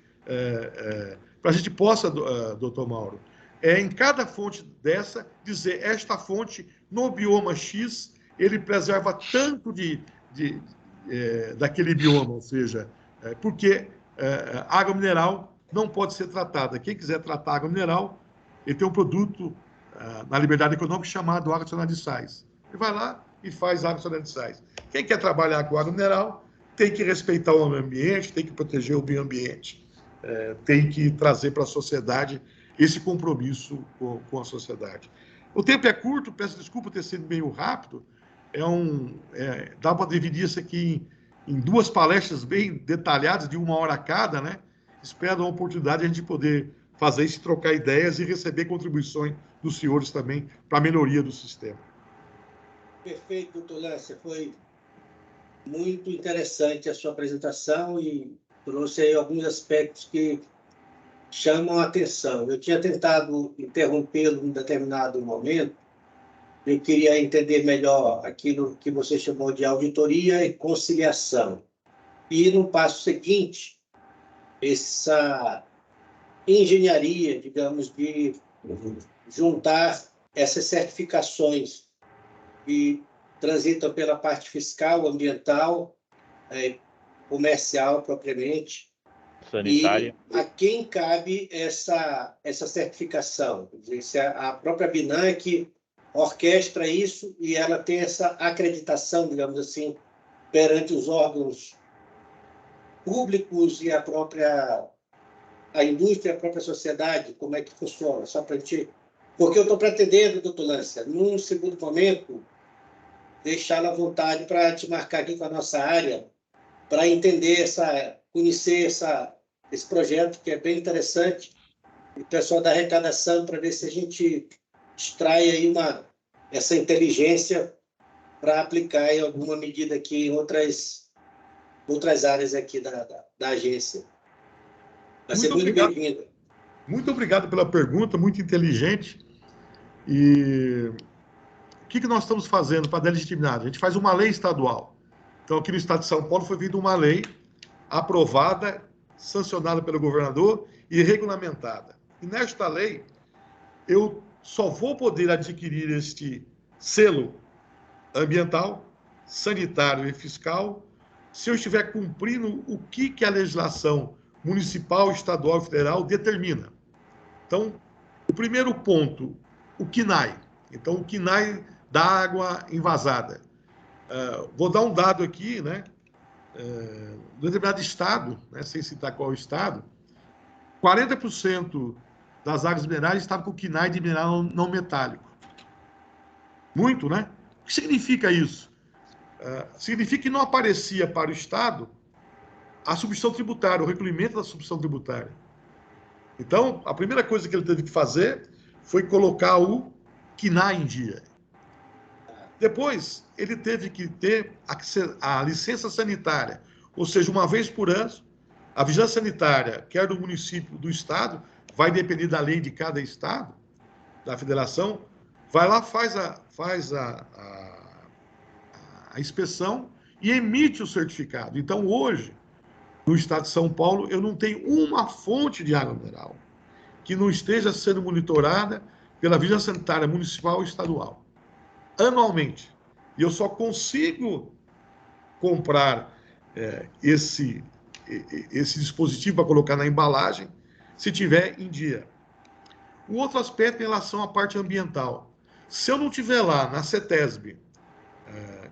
para a gente possa, doutor Mauro, em cada fonte dessa, dizer esta fonte, no bioma X, ele preserva tanto daquele bioma, ou seja, porque água mineral não pode ser tratada. Quem quiser tratar água mineral, ele tem um produto na liberdade econômica chamado água adicionada de sais. Ele vai lá e faz água adicionada de sais. Quem quer trabalhar com água mineral tem que respeitar o meio ambiente, tem que proteger o meio ambiente, tem que trazer para a sociedade esse compromisso com a sociedade. O tempo é curto, peço desculpa por ter sido meio rápido, dá para dividir isso aqui em duas palestras bem detalhadas, de 1 hora cada, né? Espero uma oportunidade de a gente poder fazer isso, trocar ideias e receber contribuições dos senhores também para a melhoria do sistema. Perfeito, doutor Lância. Foi muito interessante a sua apresentação e trouxe aí alguns aspectos que chamam a atenção. Eu tinha tentado interrompê-lo em determinado momento. Eu queria entender melhor aquilo que você chamou de auditoria e conciliação. E, no passo seguinte, essa engenharia, digamos, de juntar essas certificações que transitam pela parte fiscal, ambiental, comercial propriamente, sanitária. E a quem cabe essa certificação? Quer dizer, se a própria BINAC orquestra isso e ela tem essa acreditação, digamos assim, perante os órgãos públicos e a indústria, a própria sociedade, como é que funciona? Só para a gente... Porque eu estou pretendendo, doutor Lância, num segundo momento, deixá-la à vontade para te marcar aqui com a nossa área, para entender conhecer esse projeto, que é bem interessante, e o pessoal da arrecadação, para ver se a gente extrai aí essa inteligência para aplicar em alguma medida aqui em outras áreas aqui da agência. Vai ser muito bem-vinda. Muito obrigado pela pergunta, muito inteligente. E o que nós estamos fazendo para dar legitimidade? A gente faz uma lei estadual. Então, aqui no estado de São Paulo foi feita uma lei aprovada, sancionada pelo governador e regulamentada. E nesta lei, eu só vou poder adquirir este selo ambiental, sanitário e fiscal se eu estiver cumprindo o que a legislação municipal, estadual e federal determina. Então, o primeiro ponto, o CNAE. Então, o CNAE da água envasada. Vou dar um dado aqui, né? No determinado estado, né, sem citar qual estado, 40% das águas minerais estavam com CNAE de mineral não metálico. Muito, né? O que significa isso? Significa que não aparecia para o Estado a substituição tributária, o recolhimento da substituição tributária. Então, a primeira coisa que ele teve que fazer foi colocar o CNAE em dia. Depois, ele teve que ter a licença sanitária, ou seja, uma vez por ano, a vigilância sanitária, quer do município, do Estado, vai depender da lei de cada Estado, da Federação, vai lá, faz a inspeção e emite o certificado. Então, hoje, no estado de São Paulo, eu não tenho uma fonte de água mineral que não esteja sendo monitorada pela Vigilância Sanitária Municipal e Estadual, anualmente. E eu só consigo comprar esse dispositivo para colocar na embalagem se tiver em dia. O outro aspecto em relação à parte ambiental. Se eu não tiver lá na CETESB,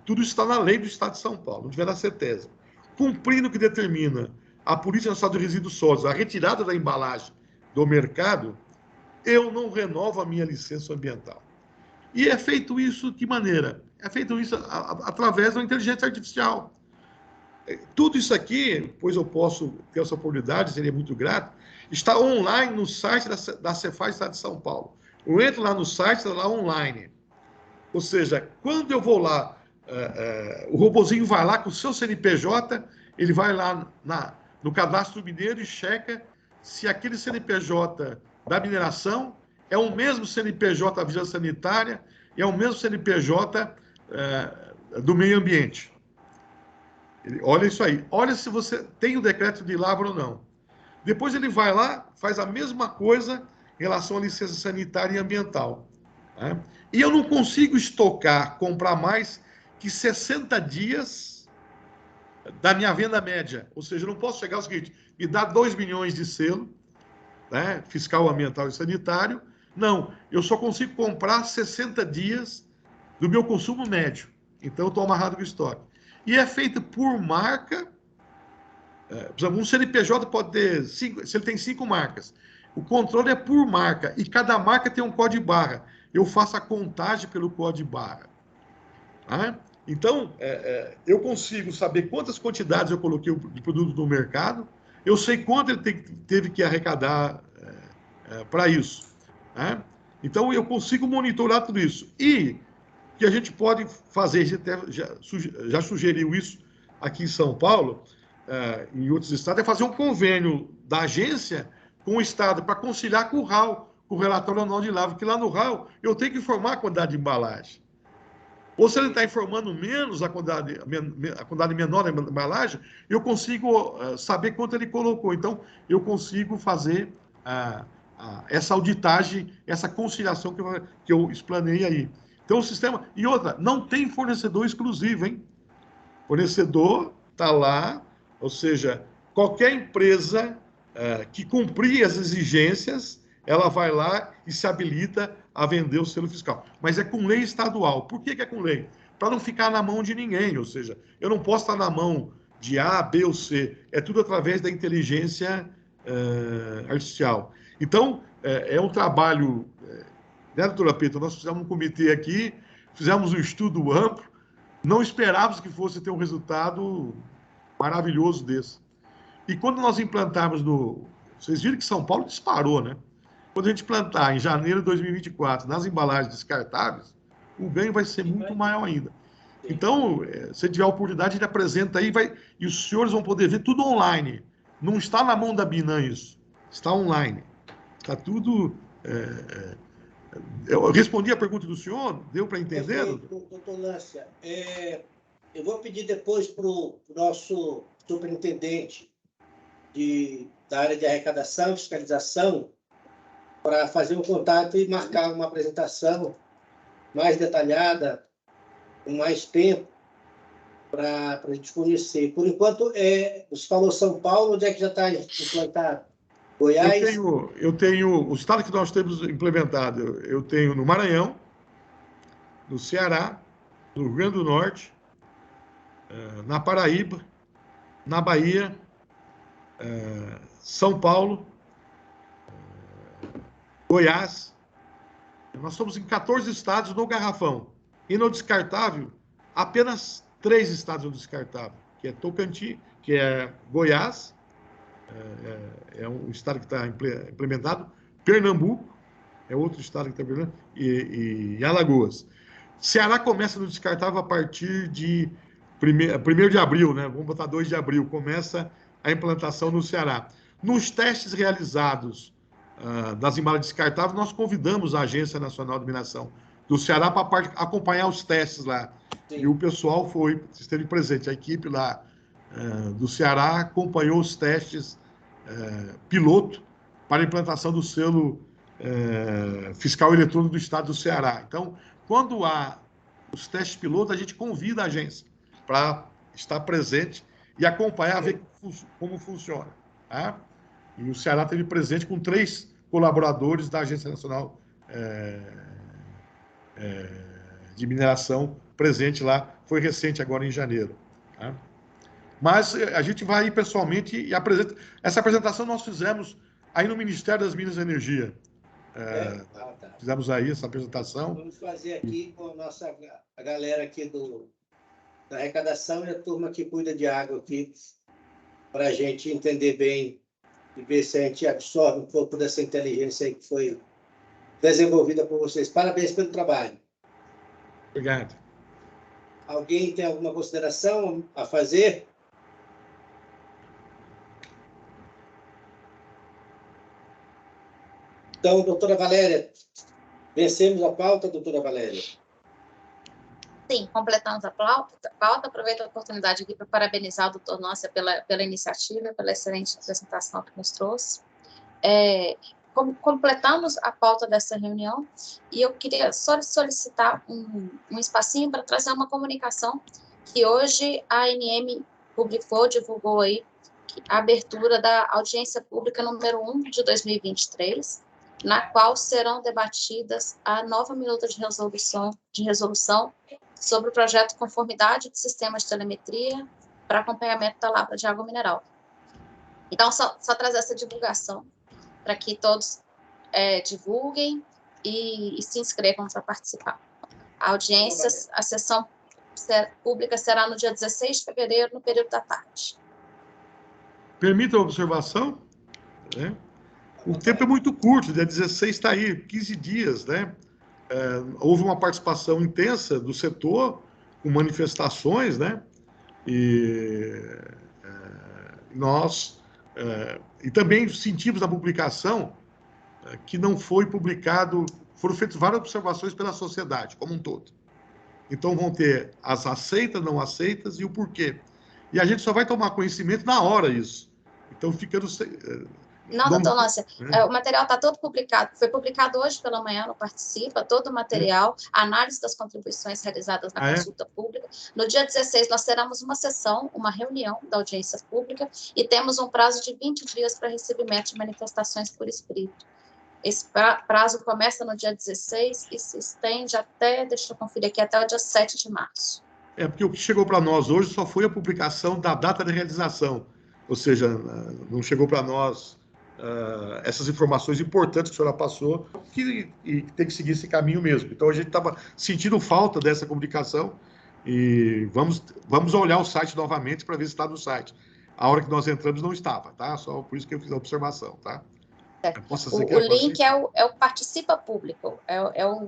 tudo isso está na lei do Estado de São Paulo, não tiver na CETESB, cumprindo o que determina a Política Nacional de Resíduos Sólidos, a retirada da embalagem do mercado, eu não renovo a minha licença ambiental. E é feito isso de que maneira? É feito isso através da inteligência artificial. Tudo isso aqui, pois eu posso ter essa oportunidade, seria muito grato, está online no site da Cefaz Estado de São Paulo. Eu entro lá no site, está lá online. Ou seja, quando eu vou lá, o robozinho vai lá com o seu CNPJ, ele vai lá no cadastro mineiro e checa se aquele CNPJ da mineração é o mesmo CNPJ da Vigilância Sanitária e é o mesmo CNPJ do meio ambiente. Olha isso aí. Olha se você tem o decreto de lavra ou não. Depois ele vai lá, faz a mesma coisa em relação à licença sanitária e ambiental. Né? E eu não consigo comprar mais que 60 dias da minha venda média. Ou seja, eu não posso chegar ao seguinte, me dá 2 milhões de selo, né, fiscal, ambiental e sanitário. Não, eu só consigo comprar 60 dias do meu consumo médio. Então, eu estou amarrado com o estoque. E é feito por marca. Por exemplo, um CNPJ pode ter 5, se ele tem 5 marcas. O controle é por marca, e cada marca tem um código de barra. Eu faço a contagem pelo código de barra. Tá? Então, eu consigo saber quantas quantidades eu coloquei de produto no mercado, eu sei quanto ele teve que arrecadar para isso. Tá? Então, eu consigo monitorar tudo isso. E que a gente pode fazer, a gente até já sugeriu isso aqui em São Paulo, em outros estados, é fazer um convênio da agência com o estado para conciliar com o RAL, com o relatório anual de lavra, porque lá no RAL eu tenho que informar a quantidade de embalagem. Ou se ele está informando menos a quantidade menor da embalagem, eu consigo saber quanto ele colocou. Então, eu consigo fazer essa auditagem, essa conciliação que eu explanei aí. Então, o sistema... E outra, não tem fornecedor exclusivo, hein? Fornecedor está lá, ou seja, qualquer empresa que cumprir as exigências, ela vai lá e se habilita a vender o selo fiscal. Mas é com lei estadual. Por que é com lei? Para não ficar na mão de ninguém, ou seja, eu não posso estar na mão de A, B ou C. É tudo através da inteligência artificial. Então, é um trabalho... Né, doutora Petra? Nós fizemos um comitê aqui, fizemos um estudo amplo, não esperávamos que fosse ter um resultado maravilhoso desse. E quando nós implantarmos vocês viram que São Paulo disparou, né? Quando a gente plantar em janeiro de 2024 nas embalagens descartáveis, o ganho vai ser muito maior ainda. Então, se tiver a oportunidade, a gente apresenta aí, e os senhores vão poder ver tudo online. Não está na mão da Binan isso, está online. Está tudo... Eu respondi a pergunta do senhor? Deu para entender? Doutor Lância, eu vou pedir depois para o nosso superintendente da área de arrecadação e fiscalização para fazer um contato e marcar uma apresentação mais detalhada, com mais tempo, para a gente conhecer. Por enquanto, você falou São Paulo, onde é que já está implantado? Goiás? Eu tenho o estado que nós temos implementado. Eu tenho no Maranhão, no Ceará, no Rio Grande do Norte, na Paraíba, na Bahia, São Paulo, Goiás. Nós estamos em 14 estados no garrafão. E no descartável, apenas 3 estados no descartável, que é Tocantins, que é Goiás, é um estado que está implementado, Pernambuco, é outro estado que está implementado, e Alagoas. Ceará começa no descartável a partir de 1º de abril, né? Vamos botar 2 de abril, começa a implantação no Ceará. Nos testes realizados das embalagens descartáveis, nós convidamos a Agência Nacional de Mineração do Ceará para acompanhar os testes lá. Sim. E o pessoal foi, esteve presente, a equipe lá do Ceará acompanhou os testes piloto para a implantação do selo fiscal eletrônico do Estado do Ceará. Então, quando há os testes pilotos, a gente convida a agência para estar presente e acompanhar, ver como funciona. Tá? E o Ceará esteve presente com 3 colaboradores da Agência Nacional de Mineração presente lá, foi recente agora em janeiro. Tá? Mas a gente vai aí pessoalmente e apresenta. Essa apresentação nós fizemos aí no Ministério das Minas e Energia. Tá. Fizemos aí essa apresentação. Vamos fazer aqui com a galera aqui da arrecadação e a turma que cuida de água aqui, para a gente entender bem e ver se a gente absorve um pouco dessa inteligência aí que foi desenvolvida por vocês. Parabéns pelo trabalho. Obrigado. Alguém tem alguma consideração a fazer? Então, doutora Valéria, vencemos a pauta, doutora Valéria? Sim, completamos a pauta. Aproveito a oportunidade aqui para parabenizar o doutor Nossa pela iniciativa, pela excelente apresentação que nos trouxe. Completamos a pauta dessa reunião e eu queria só solicitar um espacinho para trazer uma comunicação que hoje a ANM divulgou aí a abertura da audiência pública número 1 de 2023, na qual serão debatidas a nova minuta de resolução sobre o projeto Conformidade de Sistemas de Telemetria para acompanhamento da lavra de água mineral. Então, só trazer essa divulgação para que todos divulguem e se inscrevam para participar. A sessão pública será no dia 16 de fevereiro, no período da tarde. Permita a observação, né? O tempo é muito curto, dia 16 está aí, 15 dias, né? Houve uma participação intensa do setor, com manifestações, né? E nós e também sentimos na publicação que não foi publicado, foram feitas várias observações pela sociedade como um todo. Então vão ter as aceitas, não aceitas e o porquê. E a gente só vai tomar conhecimento na hora isso. Então fica Não, doutor Lância, o material está todo publicado, foi publicado hoje pela manhã no Participa, todo o material, análise das contribuições realizadas na consulta pública. No dia 16, nós teremos uma sessão, uma reunião da audiência pública e temos um prazo de 20 dias para recebimento de manifestações por escrito. Esse prazo começa no dia 16 e se estende até, deixa eu conferir aqui, até o dia 7 de março. Porque o que chegou para nós hoje só foi a publicação da data de realização, ou seja, não chegou para nós essas informações importantes que a senhora passou e tem que seguir esse caminho mesmo. Então, a gente estava sentindo falta dessa comunicação e vamos olhar o site novamente para ver se está no site. A hora que nós entramos não estava, tá? Só por isso que eu fiz a observação, tá? O link é o Participa Público,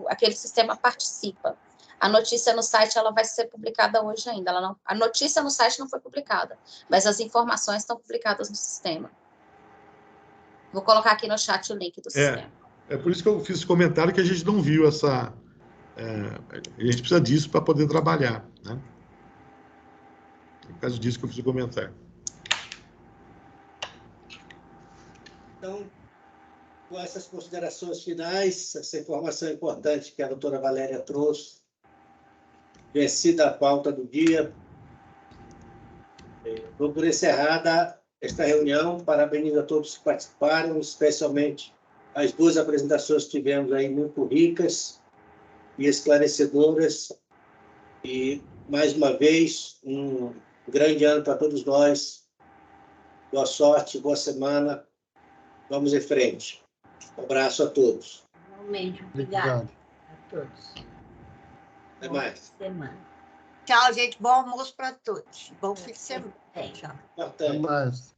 aquele sistema Participa. A notícia no site ela vai ser publicada hoje ainda. A notícia no site não foi publicada, mas as informações estão publicadas no sistema. Vou colocar aqui no chat o link do sistema. É por isso que eu fiz esse comentário que a gente não viu essa... a gente precisa disso para poder trabalhar, né? É por causa disso que eu fiz o comentário. Então, com essas considerações finais, essa informação importante que a doutora Valéria trouxe, vencida a pauta do dia, dou por encerrada esta reunião. Parabenizo a todos que participaram, especialmente as 2 apresentações que tivemos aí, muito ricas e esclarecedoras. E, mais uma vez, um grande ano para todos nós. Boa sorte, boa semana. Vamos em frente. Um abraço a todos. Realmente, obrigado a todos. Até mais. Semana. Tchau, gente. Bom almoço para todos. Bom fim de semana. Tchau. Até mais.